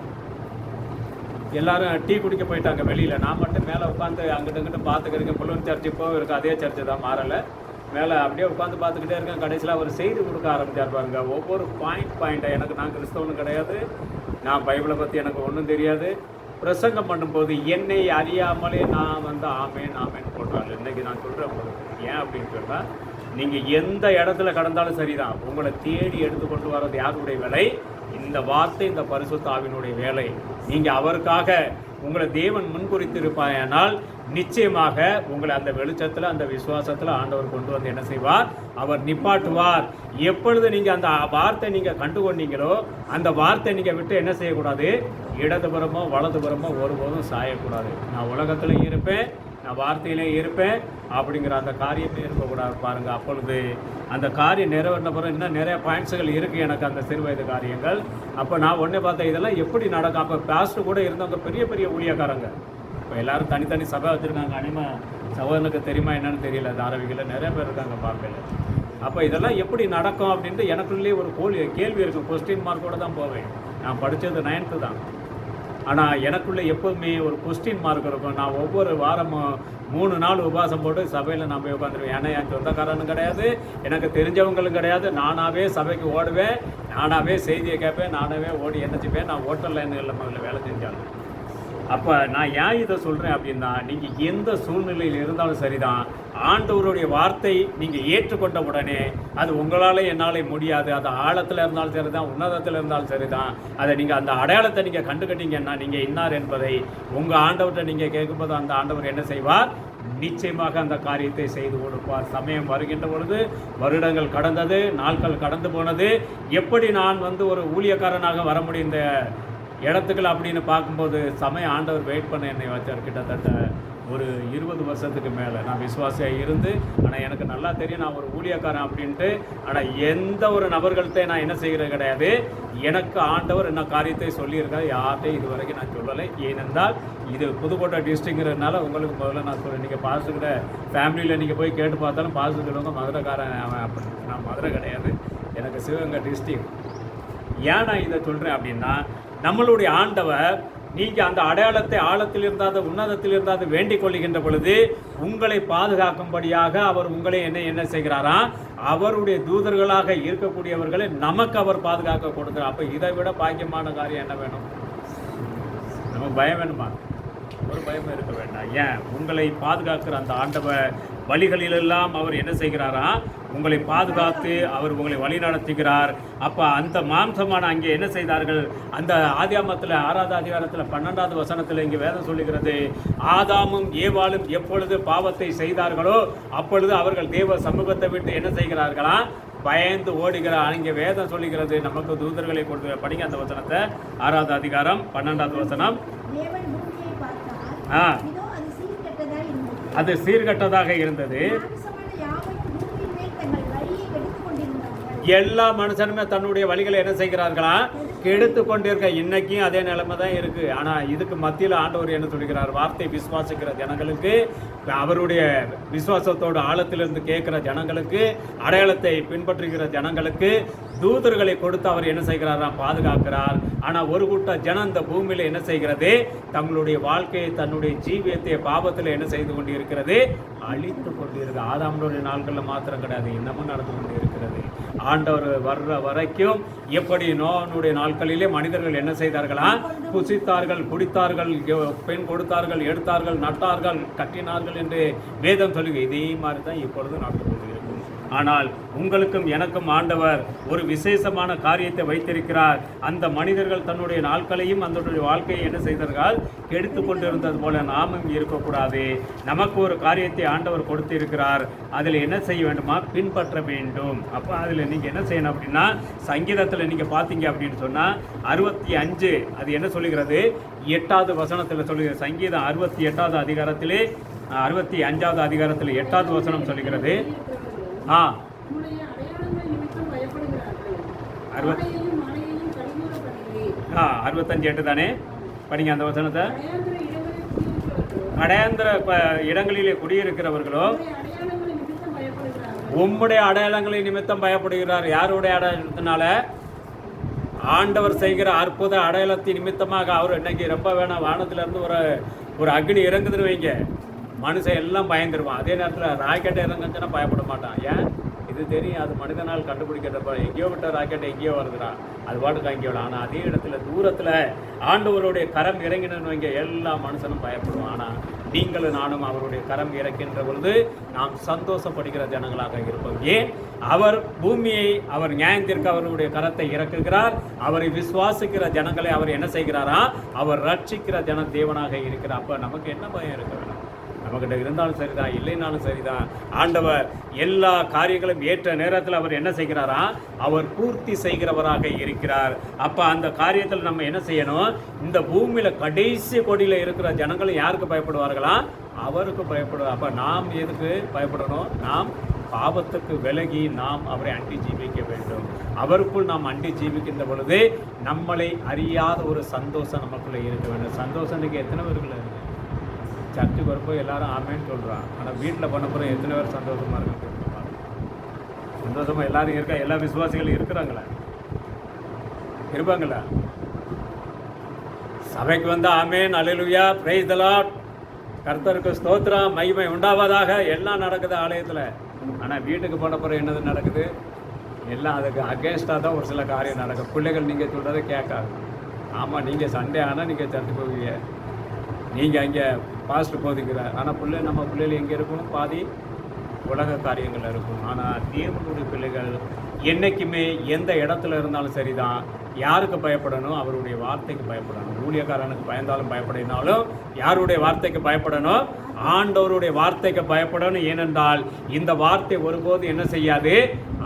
எல்லோரும் டீ குடிக்க போயிட்டாங்க வெளியில். நான் மட்டும் மேலே உட்காந்து அங்கிட்ட இங்கிட்ட பார்த்துக்கிறேன். புல்லூர் சர்ச்சு இப்போ இருக்குது, அதே சர்ச்சு தான், மாறலை. மேலே அப்படியே உட்காந்து பார்த்துக்கிட்டே இருக்கேன். கடைசியில் அவர் செய்தி கொடுக்க ஆரம்பித்தார் பாருங்க. ஒவ்வொரு பாயிண்ட்டை நான் கிறிஸ்தவனும் கிடையாது, நான் பைபிளை பற்றி எனக்கு ஒன்றும் தெரியாது. பிரசங்கம் பண்ணும்போது என்னை அறியாமலே நான் வந்து ஆமேன் போட்டாள். இன்றைக்கி நான் சொல்கிறேன் உங்களுக்கு. ஏன் அப்படின்னு சொன்னால், நீங்கள் எந்த இடத்துல கடந்தாலும் சரிதான், உங்களை தேடி எடுத்து கொண்டு வர்றது யாருடைய வேலை, இந்த வார்த்தை, இந்த பரிசுத்த ஆவியினுடைய வேலை. நீங்கள் அவருக்காக உங்களை தேவன் முன்குறித்திருப்பாயானால் நிச்சயமாக உங்களை அந்த வெளிச்சத்தில், அந்த விசுவாசத்தில் ஆண்டவர் கொண்டு வந்து என்ன செய்வார், அவர் நிப்பாட்டுவார். எப்பொழுது நீங்கள் அந்த வார்த்தை நீங்கள் கண்டுகொண்டீங்களோ அந்த வார்த்தை நீங்கள் விட்டு என்ன செய்யக்கூடாது, இடதுபுறமோ வலதுபுறமோ ஒருபோதும் சாயக்கூடாது. நான் உலகத்திலையும் இருப்பேன், நான் வார்த்தையிலே இருப்பேன் அப்படிங்கிற அந்த காரியமே இருக்கக்கூடாது பாருங்கள். அப்பொழுது அந்த காரியம் நிறைவேறின பிறகு இன்னும் நிறைய பாயிண்ட்ஸுகள் இருக்குது எனக்கு அந்த சிறு வயது காரியங்கள். அப்போ நான் ஒன்றே பார்த்தேன் இதெல்லாம் எப்படி நடக்கும். அப்போ பாஸ்டர் கூட இருந்தவங்க பெரிய பெரிய ஊழியக்காரங்க. இப்போ எல்லோரும் தனித்தனி சபை வச்சுருக்காங்க. அனிமா சகோதரனுக்கு தெரியுமா என்னன்னு தெரியல, தாரவிகளில் நிறைய பேர் இருக்காங்க பார்க்கல. அப்போ இதெல்லாம் எப்படி நடக்கும் அப்படின்ட்டு எனக்குள்ளேயே ஒரு கேள்வி இருக்கும். கொஸ்டின் மார்க்கோடு தான் போவேன். நான் படித்தது 9th தான். ஆனால் எனக்குள்ளே எப்போதுமே ஒரு கொஸ்டின் மார்க் இருக்கும். நான் ஒவ்வொரு வாரமும் 3 நாள் உபவாசம் போட்டு சபையில் நான் போய் உட்காந்துருவேன். ஏன்னா என் சொந்தக்காரனும் கிடையாது, எனக்கு தெரிஞ்சவங்களும் கிடையாது. நானாகவே சபைக்கு ஓடுவேன், நானாகவே செய்தியை கேட்பேன், நானாகவே ஓடி என்னச்சுப்பேன். நான் ஹோட்டல் லைன்களில் முதல்ல வேலை செஞ்சாலும். அப்போ நான் ஏன் இதை சொல்கிறேன் அப்படின்னா, நீங்கள் எந்த சூழ்நிலையில் இருந்தாலும் சரிதான், ஆண்டவருடைய வார்த்தை நீங்கள் ஏற்றுக்கொண்ட உடனே அது உங்களால் என்னால் முடியாது. அது ஆழத்தில் இருந்தாலும் சரி தான், உன்னதத்தில் இருந்தாலும் சரி தான், அதை நீங்கள் அந்த அடையாளத்தை நீங்கள் கண்டுக்கிட்டீங்கன்னா நீங்கள் இன்னார் என்பதை உங்கள் ஆண்டவர்கிட்ட நீங்கள் கேட்கும்போது அந்த ஆண்டவர் என்ன செய்வார்? நிச்சயமாக அந்த காரியத்தை செய்து கொடுப்பார். சமயம் வருகின்ற பொழுது வருடங்கள் கடந்தது, நாட்கள் கடந்து போனது. எப்படி நான் ஒரு ஊழியக்காரனாக வர முடியும் இந்த இடத்துக்கள் அப்படின்னு பார்க்கும்போது சமயம் ஆண்டவர் வெயிட் பண்ண என்னை வச்சார். கிட்டத்தட்ட ஒரு 20 வருஷத்துக்கு மேலே நான் விசுவாசியாக இருந்து, ஆனால் எனக்கு நல்லா தெரியும் நான் ஒரு ஊழியக்காரன் அப்படின்ட்டு. ஆனால் எந்த ஒரு நபர்கள்ட்ட நான் என்ன செய்கிறது கிடையாது. எனக்கு ஆண்டவர் என்ன காரியத்தை சொல்லியிருக்காரு, யார்கிட்டையும் இது வரைக்கும் நான் சொல்லலை. ஏனென்றால் இது புதுக்கோட்டை டிஸ்ட்ரிக்ட்ங்கிறதுனால உங்களுக்கு முதல்ல நான் சொல்கிறேன். நீங்கள் பாஸ்டர்கிட்ட ஃபேமிலியில் நீங்கள் போய் கேட்டு பார்த்தாலும் பாஸ்டர் சொல்லுவாங்க மதுரைக்காரன் அவன் அப்படி. நான் மதுரை கிடையாது, எனக்கு சிவகங்கை டிஸ்ட்ரிக்ட். ஏன் நான் இதை சொல்கிறேன் அப்படின்னா, நம்மளுடைய ஆண்டவர் நீங்கள் அந்த அடையாளத்தை ஆழத்தில் இருந்தாத உன்னதத்தில் இருந்தாத வேண்டிக் கொள்ளுகின்ற பொழுது உங்களை பாதுகாக்கும்படியாக அவர் உங்களை என்ன செய்கிறாராம்? அவருடைய தூதர்களாக இருக்கக்கூடியவர்களை நமக்கு அவர் பாதுகாக்க கொடுக்குறார். அப்போ இதை விட பாக்கியமான காரியம் என்ன வேணும்? நமக்கு பயம் வேணுமா? ஒரு பயமும் இருக்க வேண்டாம். ஏன்? உங்களை பாதுகாக்கிற அந்த ஆண்டவர் வழிகளிலெல்லாம் அவர் என்ன செய்கிறாரா? உங்களை பாதுகாத்து அவர் உங்களை வழி நடத்துகிறார். அப்போ அந்த மாம்சமான அங்கே என்ன செய்தார்கள்? அந்த ஆதியாமத்தில் 6வது அதிகாரத்தில் 12வது வசனத்தில் இங்கே வேதம் சொல்லுகிறது, ஆதாமும் ஏவாளும் எப்பொழுது பாவத்தை செய்தார்களோ அப்பொழுது அவர்கள் தேவ சமூகத்தை விட்டு என்ன செய்கிறார்களா? பயந்து ஓடுகிறார். இங்கே வேதம் சொல்லுகிறது நமக்கு தூதர்களை கொடுத்து. படிங்க அந்த வசனத்தை, 6வது அதிகாரம் 12வது வசனம். அது சீர்கெட்டதாக இருந்தது. எல்லா மனுஷனுமே தன்னுடைய வழிகளை என்ன செய்கிறார்களா? கெடுத்து கொண்டிருக்க. இன்னைக்கும் அதே நிலைமை தான் இருக்குது. ஆனால் இதுக்கு மத்தியில் ஆண்டவர் என்ன சொல்கிறார்? வார்த்தை விசுவாசிக்கிற ஜனங்களுக்கு, அவருடைய விசுவாசத்தோடு ஆழத்திலிருந்து கேட்கிற ஜனங்களுக்கு, அடையாளத்தை பின்பற்றுகிற ஜனங்களுக்கு தூதர்களை கொடுத்து அவர் என்ன செய்கிறாராம்? பாதுகாக்கிறார். ஆனால் ஒரு கூட்ட ஜனம் இந்த பூமியில் என்ன செய்கிறது? தங்களுடைய வாழ்க்கையை, தன்னுடைய ஜீவியத்தை பாவத்தில் என்ன செய்து கொண்டு இருக்கிறது? அழித்து கொண்டு இருக்கு. ஆதாமுடைய நாட்களில் மாத்திரம் கிடையாது, இன்னமும் நடந்து கொண்டு இருக்கிறது. ஆண்டவர் வர்ற வரைக்கும் எப்படி நோவனுடைய நாட்களிலே மனிதர்கள் என்ன செய்தார்களா? புசித்தார்கள், குடித்தார்கள், பெண் கொடுத்தார்கள், எடுத்தார்கள், நட்டார்கள், கட்டினார்கள் என்று வேதம் சொல்லுங்க. இதே மாதிரி தான் இப்பொழுது நடந்து கொண்டிருக்கும். ஆனால் உங்களுக்கும் எனக்கும் ஆண்டவர் ஒரு விசேஷமான காரியத்தை வைத்திருக்கிறார். அந்த மனிதர்கள் தன்னுடைய நாட்களையும் அதனுடைய வாழ்க்கையை என்ன செய்தார்கள்? கெடுத்து கொண்டிருந்தது போல நாமும் இருக்கக்கூடாது. நமக்கு ஒரு காரியத்தை ஆண்டவர் கொடுத்திருக்கிறார். அதில் என்ன செய்ய வேண்டுமா? பின்பற்ற வேண்டும். அப்போ அதில் நீங்கள் என்ன செய்யணும் அப்படின்னா, சங்கீதத்தில் நீங்கள் பார்த்தீங்க அப்படின்னு சொன்னால் 65 அது என்ன சொல்லுகிறது? 8வது வசனத்தில் சொல்லுகிறது. சங்கீதம் 68வது அதிகாரத்திலே 65வது அதிகாரத்தில் 8வது வசனம் சொல்லுகிறது. 65:8 தானே? படிங்க அந்த வசனத்தை. அடையாந்திர இடங்களிலே குடியிருக்கிறவர்களோ உம்முடைய அடையாளங்களை நிமித்தம் பயப்படுகிறார். யாருடைய அடையாளத்தினால? ஆண்டவர் செய்கிற அற்புத அடையாளத்தின் நிமித்தமாக. அவர் இன்னைக்கு ரொம்ப வேணாம், வானத்திலிருந்து ஒரு அக்னி இறங்குதுன்னு வைங்க, மனுஷன் எல்லாம் பயந்துருவான். அதே நேரத்தில் ராக்கெட்டை இறங்குச்சுன்னா பயப்பட மாட்டான். ஏன்? இது தெரியும், அது மனிதனால் கண்டுபிடிக்கிறப்ப எங்கேயோ விட்ட ராக்கெட்டை எங்கேயோ வருதுடா, அது பாட்டுக்கு அங்கேயோ. ஆனால் அதே இடத்துல தூரத்தில் ஆண்டவருடைய கரம் இறங்கினு வைங்க, எல்லா மனுஷனும் பயப்படுவான். ஆனால் நீங்களும் நானும் அவருடைய கரம் இறக்கின்ற பொழுது நாம் சந்தோஷப்படுகிற ஜனங்களாக இருப்போம். ஏன்? அவர் பூமியை அவர் நியாயத்திற்கு அவருடைய கரத்தை இறக்குகிறார். அவரை விசுவாசிக்கிற ஜனங்களை அவர் என்ன செய்கிறாரா? அவர் ரட்சிக்கிற தேவனாக இருக்கிறார். அப்போ நமக்கு என்ன பயம் இருக்க வேணும்? நம்மக்கிட்ட இருந்தாலும் சரிதான், இல்லைனாலும் சரிதான், ஆண்டவர் எல்லா காரியங்களும் ஏற்ற நேரத்தில் அவர் என்ன செய்கிறாரா, அவர் பூர்த்தி செய்கிறவராக இருக்கிறார். அப்போ அந்த காரியத்தில் நம்ம என்ன செய்யணும், இந்த பூமியில் கடைசி கொடியில் இருக்கிற ஜனங்களும் யாருக்கு பயப்படுவார்களா, அவருக்கு பயப்படுவார். அப்போ நாம் எதுக்கு பயப்படணும், நாம் பாவத்துக்கு விலகி நாம் அவரை அண்டி ஜீவிக்க வேண்டும். அவருக்குள் நாம் அண்டி ஜீவிக்கின்ற பொழுது நம்மளை அறியாத ஒரு சந்தோஷம் நமக்குள்ளே இருக்க வேண்டும். சந்தோஷம் இன்றைக்கி எத்தனை பேருக்குள்ள இருக்குது? சர்ச்சுக்கு வரப்போ எல்லாரும் ஆமேன்னு சொல்கிறான், ஆனால் வீட்டில் பண்ண போகிற எத்தனை பேர் சந்தோஷமாக இருக்கு? சந்தோஷமாக எல்லாரும் இருக்கா? எல்லா விசுவாசிகளும் இருக்கிறாங்களா? இருப்பாங்களா? சபைக்கு வந்த ஆமேன், அல்லேலூயா, பிரைஸ் தி லார்ட், கர்த்தருக்கு ஸ்தோத்திரம், மகிமை உண்டாவதாக, எல்லாம் நடக்குது ஆலயத்தில். ஆனால் வீட்டுக்கு போன பிறகு என்னது நடக்குது? எல்லாம் அதுக்கு அகேன்ஸ்டாக தான் ஒரு சில காரியம் நடக்கும். பிள்ளைகள் நீங்கள் சொல்கிறத கேட்காது. ஆமாம், நீங்கள் சண்டே ஆனால் நீங்கள் சர்ச்சு போவீங்க, நீங்கள் அங்கே பாஸ்ட் போதிக்கிறார், ஆனால் நம்ம பிள்ளைகள் எங்கே இருக்கும்? பாதி உலக காரியங்கள் இருக்கும். ஆனால் தேவனுடைய பிள்ளைகள் என்றைக்குமே எந்த இடத்துல இருந்தாலும் சரிதான், யாருக்கு பயப்படணும்? அவருடைய வார்த்தைக்கு பயப்படணும். ஊழியக்காரனுக்கு பயந்தாலும் பயப்படினாலும் யாருடைய வார்த்தைக்கு பயப்படணும்? ஆண்டவருடைய வார்த்தைக்கு பயப்படணும். ஏனென்றால் இந்த வார்த்தை ஒருபோது என்ன செய்யாது,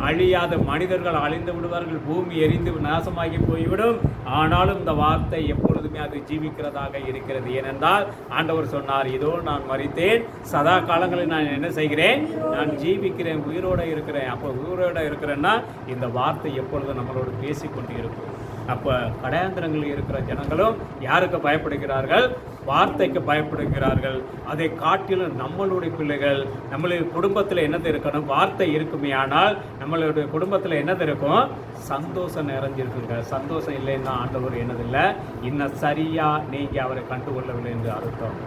அழியாத. மனிதர்கள் அழிந்து விடுவார்கள், பூமி எரிந்து நாசமாகி போய்விடும், ஆனாலும் இந்த வார்த்தை எப்பொழுதுமே அது ஜீவிக்கிறதாக இருக்கிறது. ஏனென்றால் ஆண்டவர் சொன்னார், இதோ நான் மரித்தேன், சதா காலங்களில் நான் என்ன செய்கிறேன், நான் ஜீவிக்கிறேன், உயிரோடு இருக்கிறேன். அப்போ உயிரோடு இருக்கிறேன்னா இந்த வார்த்தை எப்பொழுதும் நம்மளோடு பேசிக்கொண்டு இருக்கும். அப்போ கடையாந்திரங்களில் இருக்கிற ஜனங்களும் யாருக்கு பயப்படுகிறார்கள்? வார்த்தைக்கு பயப்படுகிறார்கள். அதை காட்டிலும் நம்மளுடைய பிள்ளைகள், நம்மளுடைய குடும்பத்தில் என்னது இருக்கணும்? வார்த்தை இருக்குமே, ஆனால் நம்மளுடைய குடும்பத்தில் என்னது இருக்கும்? சந்தோஷம் நிறைஞ்சிருக்குங்க. சந்தோஷம் இல்லைன்னா ஆண்டவர் என்னதில்லை, இன்னும் சரியாக நீங்கள் அவரை கண்டுகொள்ளவில்லை என்று அர்த்தம்.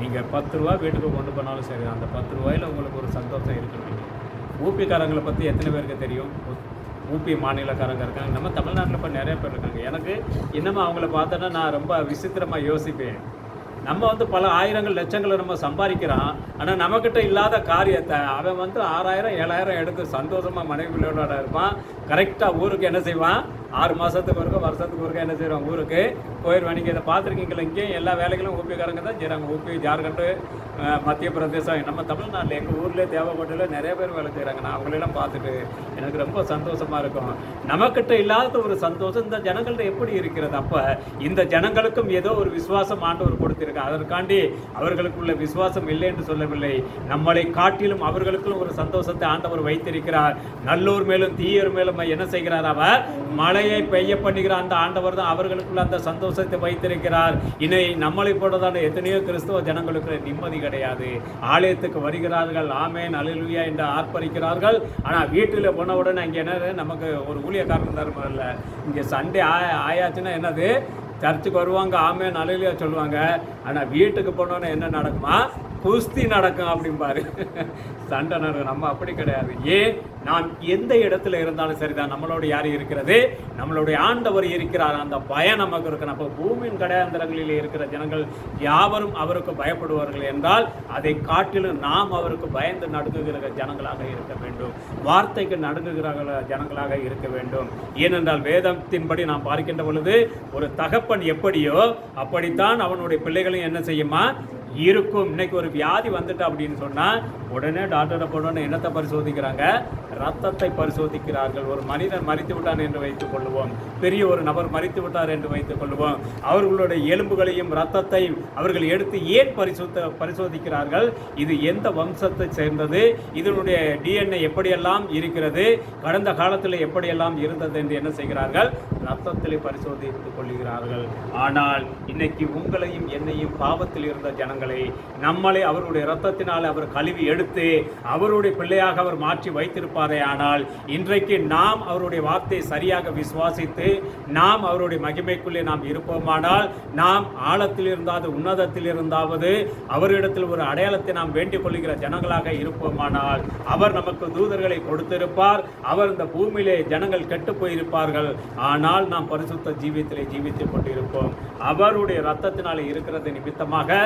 நீங்கள் 10 ரூபா வீட்டுக்கு கொண்டு போனாலும் சரி, அந்த 10 ரூபாயில் உங்களுக்கு ஒரு சந்தோஷம் இருக்குங்க. ஊப்பிக்காரங்களை பற்றி எத்தனை பேருக்கு தெரியும்? ஊபி மாநிலக்காரங்க இருக்காங்க, நம்ம தமிழ்நாட்டில் இப்போ நிறைய பேர் இருக்காங்க. எனக்கு இன்னமும் அவங்கள பார்த்தோன்னா நான் ரொம்ப விசித்திரமாக யோசிப்பேன். நம்ம பல ஆயிரங்கள் லட்சங்களை நம்ம சம்பாதிக்கிறான், ஆனால் நம்மக்கிட்ட இல்லாத காரியத்தை அவன் 6000 7000 எடுத்து சந்தோஷமாக மனைவி பிள்ளைகளோட இருப்பான். கரெக்டாக ஊருக்கு என்ன செய்வான், 6 மாதத்துக்கு ஒருக்க வருஷத்துக்கு ஒருக்க என்ன செய்வான், ஊருக்கு போயிடுவான். நீங்கள் இதை பார்த்துருக்கீங்களா? இங்கேயும் எல்லா வேலைகளும் ஊப்பிக்காரங்க தான் செய்கிறாங்க. ஊபி, ஜார்க்கண்டு, மத்திய பிரதேசம், நம்ம தமிழ்நாட்டில் எங்கள் ஊர்லேயே தேவைப்பட்டில் நிறைய பேர் வேலை செய்கிறாங்க. நான் அவங்களெல்லாம் பார்த்துட்டு எனக்கு ரொம்ப சந்தோஷமாக இருக்கும். நமக்கிட்ட இல்லாத ஒரு சந்தோஷம் இந்த ஜனங்கள்ட்ட எப்படி இருக்கிறது? அப்போ இந்த ஜனங்களுக்கும் ஏதோ ஒரு விசுவாசம் ஆண்டவர் கொடுத்திருக்காங்க. அதற்காண்டி அவர்களுக்குள்ள விசுவாசம் இல்லை என்று சொல்லவில்லை, நம்மளை காட்டிலும் அவர்களுக்குள்ள ஒரு சந்தோஷத்தை ஆண்டவர் வைத்திருக்கிறார். நல்லோர் மேலும் தீயோர் மேலும் என்ன செய்கிறார்? அவர் மழையை பெய்ய பண்ணுகிற அந்த ஆண்டவர் தான் அவர்களுக்குள்ள அந்த சந்தோஷத்தை வைத்திருக்கிறார். இனி நம்மளை போடுறதான எத்தனையோ கிறிஸ்தவ ஜனங்களுக்கு நிம்மதி கிடையாது. ஆலயத்துக்கு வருகிறார்கள், ஆமேன் அல்லேலூயா என்று ஆர்ப்பரிக்கிறார்கள், ஆனால் வீட்டில் போனவுடன் அங்கே என்ன, நமக்கு ஒரு ஊழியக்காரன் தருமல்ல, இங்கே சண்டே ஆயாச்சுன்னா என்னது, சர்ச்சுக்கு வருவாங்க, ஆமேன் அல்லேலூயா சொல்லுவாங்க, ஆனால் வீட்டுக்கு போனோன்னு என்ன நடக்குமா, குஸ்தி நடக்கும் அப்படிம்பாரு, சண்டை நடக்கும். நம்ம அப்படி கிடையாது. ஏன், நாம் எந்த இடத்துல இருந்தாலும் சரிதான், நம்மளோட யார் இருக்கிறது, நம்மளுடைய ஆண்டவர் இருக்கிறார், அந்த பயம் நமக்கு இருக்கணும். அப்போ பூமியின் கடையாந்திரங்களில் இருக்கிற ஜனங்கள் யாவரும் அவருக்கு பயப்படுவார்கள் என்றால் அதை காட்டிலும் நாம் அவருக்கு பயந்து நடுங்குகிற ஜனங்களாக இருக்க வேண்டும், வார்த்தைக்கு நடுங்குகிற ஜனங்களாக இருக்க வேண்டும். ஏனென்றால் வேதத்தின்படி நாம் பார்க்கின்ற பொழுது ஒரு தகப்பன் எப்படியோ அப்படித்தான் அவனுடைய பிள்ளைகளையும் என்ன செய்யுமா இருக்கும். இன்னைக்கு ஒரு வியாதி வந்துட்டு அப்படின்னு சொன்னால் உடனே டாக்டரை போனோன்னு என்னத்தை பரிசோதிக்கிறாங்க, ரத்தத்தை பரிசோதிக்கிறார்கள். ஒரு மனிதன் மரித்து விட்டான் என்று வைத்துக் கொள்ளுவோம், பெரிய ஒரு நபர் மரித்து விட்டார் என்று வைத்துக் கொள்ளுவோம், அவர்களுடைய எலும்புகளையும் ரத்தத்தை அவர்கள் எடுத்து ஏன் பரிசோதிக்கிறார்கள்? இது எந்த வம்சத்தை சேர்ந்தது, இதனுடைய DNA எப்படியெல்லாம் இருக்கிறது, கடந்த காலத்தில் எப்படியெல்லாம் இருந்தது என்று என்ன செய்கிறார்கள்? ரத்தத்தில் பரிசோதித்துக் கொள்கிறார்கள். ஆனால் இன்னைக்கு உங்களையும் என்னையும் பாவத்தில் இருந்த ஜனங்களை நம்மளை அவருடைய ரத்தத்தினால் அவர் கழுவி எடுத்து அவருடைய பிள்ளையாக அவர் மாற்றி வைத்திருப்பாரே. ஆனால் இன்றைக்கு நாம் அவருடைய வார்த்தையை சரியாக விசுவாசித்து நாம் அவருடைய மகிமைக்குள்ளே நாம் இருப்போமானால், நாம் ஆழத்தில் இருந்தாவது உன்னதத்தில் இருந்தாவது அவரிடத்தில் ஒரு அடையாளத்தை நாம் வேண்டிக் கொள்கிற ஜனங்களாக இருப்போமானால் அவர் நமக்கு தூதர்களை கொடுத்திருப்பார். அவர் இந்த பூமியிலே ஜனங்கள் கெட்டு போயிருப்பார்கள், ஆனால் நாம் பரிசுத்த ஜீவியத்திலே ஜீவித்துக் கொண்டிருப்போம். அவருடைய ரத்தத்தினாலே இருக்கிறது நிமித்தமாக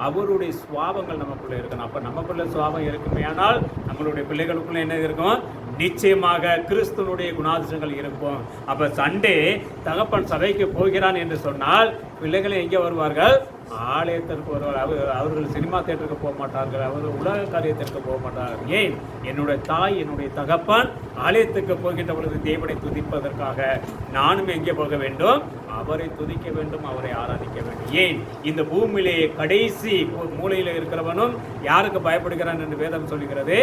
அவருடைய சுவாபங்கள் நமக்குள்ளே இருக்கணும். அப்போ நமக்குள்ள சுவாபம் இருக்குமே ஆனால் நம்மளுடைய பிள்ளைகளுக்குள்ள என்ன இருக்கும்? நிச்சயமாக கிறிஸ்துவனுடைய குணாதிசயங்கள் இருக்கும். அப்போ சண்டே தகப்பன் சபைக்கு போகிறான் என்று சொன்னால் பிள்ளைகளை எங்கே வருவார்கள்? ஆலயத்திற்கு வருவார்கள். அவர்கள் சினிமா தேட்டருக்கு போக மாட்டார்கள், அவர்கள் உலக காரியத்திற்கு போக மாட்டார்கள். ஏன்? என்னுடைய தாய், என்னுடைய தகப்பன் ஆலயத்துக்கு போகின்ற பொழுது தேவனை துதிப்பதற்காக நானும் எங்கே போக வேண்டும்? அவரை துதிக்க வேண்டும், அவரை ஆராதிக்க வேண்டும். ஏன்? இந்த பூமியிலே கடைசி மூலையில் இருக்கிறவனும் யாருக்கு பயப்படுகிறான் என்று வேதம் சொல்கிறது?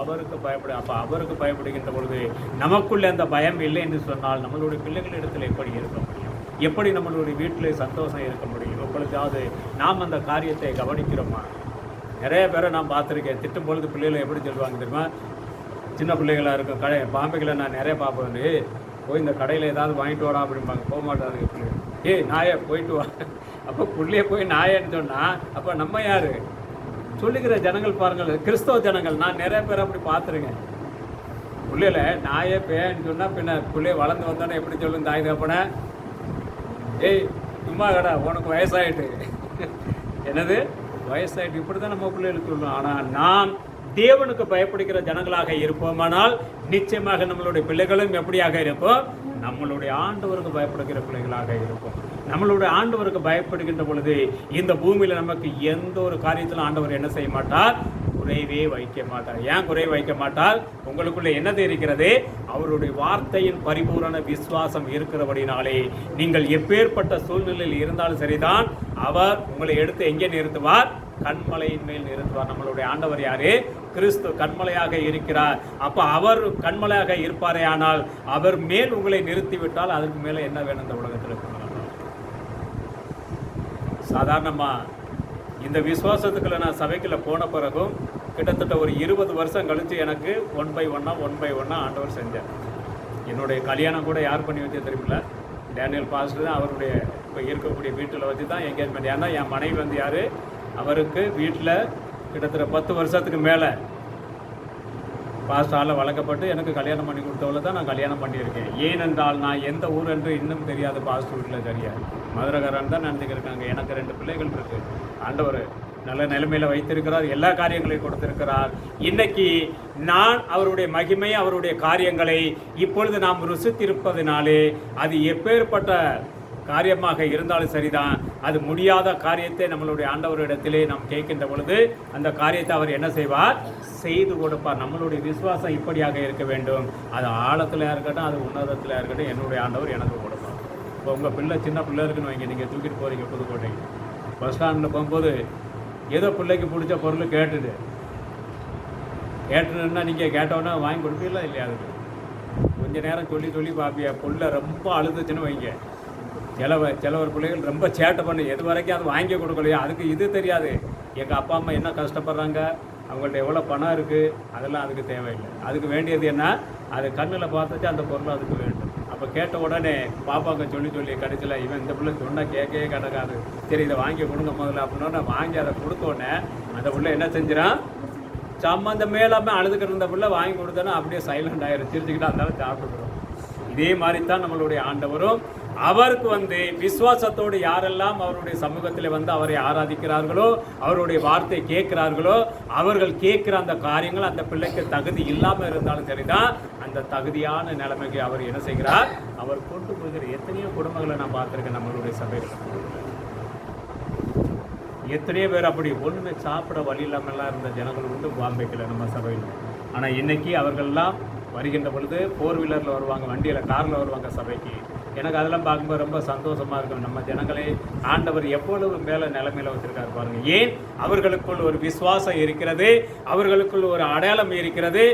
அவருக்கு பயப்படு. அப்போ அவருக்கு பயப்படுகின்ற பொழுது நமக்குள்ளே அந்த பயம் இல்லை என்று சொன்னால் நம்மளுடைய பிள்ளைகளிடத்தில் எப்படி இருக்க முடியும்? எப்படி நம்மளுடைய வீட்டில் சந்தோஷம் இருக்க முடியும்? எப்பொழுதாவது நாம் அந்த காரியத்தை கவனிக்கிறோமா? நிறைய பேரை நான் பார்த்துருக்கேன். திட்டும் பொழுது பிள்ளைகளை எப்படி சொல்லுவாங்க தெரியுமா? சின்ன பிள்ளைகளாக இருக்கும். பாம்பைகளை நான் நிறைய பார்ப்பேன். போய் இந்த கடையில் ஏதாவது வாங்கிட்டு வாடா அப்படிம்பாங்க. போக மாட்டாங்க பிள்ளைங்க. ஏய் நாயை போயிட்டு வா. அப்போ பிள்ளைய போய் நாயன்னு சொன்னால் அப்போ நம்ம யார்? சொல்லுகிற ஜனங்கள் பாருங்கள், கிறிஸ்தவ ஜனங்கள். நான் நிறைய பேர் அப்படி பார்த்துருக்கேன். பிள்ளையில நாயே பேன்னு சொன்னால் பின்ன பிள்ளைய வளர்ந்து வந்தோன்னே எப்படி சொல்லும் தாய் தகப்பன? ஏய் சும்மா கடா, உனக்கு வயசாயிட்டு. என்னது வயசாயிட்டு? இப்படி தான் நம்ம பிள்ளைகளுக்கு சொல்லணும். ஆனால் நாம் தேவனுக்கு பயப்படுகிற ஜனங்களாக இருப்போமானால் நிச்சயமாக நம்மளுடைய பிள்ளைகளும் எப்படியாக இருக்கும்? நம்மளுடைய ஆண்டவருக்கு பயப்படுகிற பிள்ளைகளாக இருக்கும். நம்மளுடைய ஆண்டவருக்கு பயப்படுகின்ற பொழுது இந்த பூமியில் நமக்கு எந்த ஒரு காரியத்திலும் ஆண்டவர் என்ன செய்ய மாட்டார்? குறைவே வைக்க மாட்டார். ஏன் குறை வைக்க மாட்டார்? உங்களுக்குள்ள என்னது இருக்கிறது? அவருடைய வார்த்தையின் பரிபூரண விசுவாசம் இருக்கிறபடினாலே நீங்கள் எப்பேற்பட்ட சூழ்நிலையில் இருந்தாலும் சரிதான், அவர் உங்களை எடுத்து எங்கே நிறுத்துவார்? கண்மலையின் மேல் நிறுத்துவார். நம்மளுடைய ஆண்டவர் யாரு? கிறிஸ்து கண்மலையாக இருக்கிறார். அப்போ அவர் கண்மலையாக இருப்பாரே, ஆனால் அவர் மேல் உங்களை நிறுத்திவிட்டால் அதற்கு மேலே என்ன வேணும் இந்த உலகத்தில்? சாதாரணமாக இந்த விசுவாசத்துக்குள்ள நான் சபைக்குள்ள போன பிறகும் கிட்டத்தட்ட ஒரு 20 வருஷம் கழித்து எனக்கு ஒன் பை ஒன்னா ஆண்டவர் செஞ்சார். என்னுடைய கல்யாணம் கூட யார் பண்ணி வச்சே தெரியுமில்ல? டேனியல் பாஸ்டர் தான். அவருடைய இப்போ இருக்கக்கூடிய வீட்டில் வச்சு தான் என்கேஜ்மெண்ட். ஏன்னா என் மனைவி வந்து யார்? அவருக்கு வீட்டில் கிட்டத்தட்ட 10 வருஷத்துக்கு மேலே பாஸ்டால் வளர்க்கப்பட்டு எனக்கு கல்யாணம் பண்ணி கொடுத்தவளை தான் நான் கல்யாணம் பண்ணியிருக்கேன். ஏனென்றால் நான் எந்த ஊர் என்று இன்னும் தெரியாது. பாஸ்ட் வீட்டில் தெரியாது. மதுரகாரன் தான் நினைச்சுக்கிருக்காங்க. எனக்கு 2 பிள்ளைகள் இருக்குது. ஆண்டவர் நல்ல நிலைமையில் வைத்திருக்கிறார், எல்லா காரியங்களையும் கொடுத்திருக்கிறார். இன்னைக்கு நான் அவருடைய மகிமை, அவருடைய காரியங்களை இப்பொழுது நாம் ருசித்திருப்பதினாலே அது எப்பேற்பட்ட காரியமாக இருந்தாலும் சரிதான், அது முடியாத காரியத்தை நம்மளுடைய ஆண்டவரிடத்திலே நாம் கேட்கின்ற பொழுது அந்த காரியத்தை அவர் என்ன செய்வார்? செய்து கொடுப்பார். நம்மளுடைய விசுவாசம் இப்படியாக இருக்க வேண்டும். அது ஆழத்தில் இருக்கட்டும், அது உன்னதத்தில் இருக்கட்டும், என்னுடைய ஆண்டவர் எனக்கு கொடுப்பார். இப்போ உங்கள் பிள்ளை சின்ன பிள்ளை இருக்குன்னு வைங்க, நீங்கள் தூக்கிட்டு போகிறீங்க புதுக்கோட்டை பஸ் ஸ்டாண்டில் போகும்போது ஏதோ பிள்ளைக்கு பிடிச்ச பொருள் கேட்டுன்னா நீங்கள் கேட்டோன்னா வாங்கி கொடுப்பீங்களா இல்லையா? அதுக்கு கொஞ்சம் நேரம் சொல்லி பார்ப்பியா? புள்ள ரொம்ப அழுதுச்சுன்னு வைங்க. சில ஒரு பிள்ளைகள் ரொம்ப சேட்டை பண்ணி எது வரைக்கும் அது வாங்கி கொடுக்கலையா, அதுக்கு இது தெரியாது. எங்கள் அப்பா அம்மா என்ன கஷ்டப்படுறாங்க, அவங்கள்ட்ட எவ்வளோ பணம் இருக்குது, அதெல்லாம் அதுக்கு தேவையில்லை. அதுக்கு வேண்டியது என்ன? அது கண்ணில் பார்த்துச்சு அந்த பொருள் அதுக்கு வேண்டும். அப்போ கேட்ட உடனே பாப்பாங்க சொல்லி கடைசியில் இவன் இந்த பிள்ளை சொன்னால் கேட்கவே கிடக்காது, சரி இதை வாங்கி கொடுங்க முதல்ல அப்படின்னா வாங்கி அதை கொடுத்தோடனே அந்த பிள்ளை என்ன செஞ்சிடான்? சம்மந்தமே இல்லாமல் அழுதுகிட்டு இருந்த பிள்ளை வாங்கி கொடுத்தோன்னா அப்படியே சைலண்ட் ஆகிடும், சிரிச்சுக்கிட்டு இருந்தாலும் சாப்பிட்டுக்கிறோம். இதே மாதிரி தான் நம்மளுடைய ஆண்டவரும். அவருக்கு விசுவாசத்தோடு யாரெல்லாம் அவருடைய சமூகத்தில் அவரை ஆராதிக்கிறார்களோ, அவருடைய வார்த்தை கேட்கிறார்களோ, அவர்கள் கேட்கிற அந்த காரியங்கள் அந்த பிள்ளைக்கு தகுதி இல்லாமல் இருந்தாலும் சரிதான், அந்த தகுதியான நிலைமைக்கு அவர் என்ன செய்கிறார்? அவர் கொண்டு போகிற எத்தனையோ குடும்பங்களை நான் பார்த்துருக்கேன் நம்மளுடைய சபையில். எத்தனையோ பேர் அப்படி ஒன்றுமே சாப்பிட வழி இல்லாமல்லாம் இருந்த ஜனங்கள் உண்டு பாம்பேக்கில் நம்ம சபையில். ஆனால் இன்னைக்கு அவர்கள்லாம் வருகின்ற பொழுது 4 வீலரில் வருவாங்க, வண்டியில் காரில் வருவாங்க சபைக்கு. எனக்கு அதெல்லாம் பார்க்கும்போது ரொம்ப சந்தோஷமாக இருக்கும். நம்ம ஜனங்களே ஆண்டவர் எவ்வளவு மேலே நிலைமையில் வச்சுருக்காரு பாருங்கள். ஏன்? அவர்களுக்குள் ஒரு விசுவாசம் இருக்கிறது, அவர்களுக்குள் ஒரு அடையாளம் இருக்கிறது.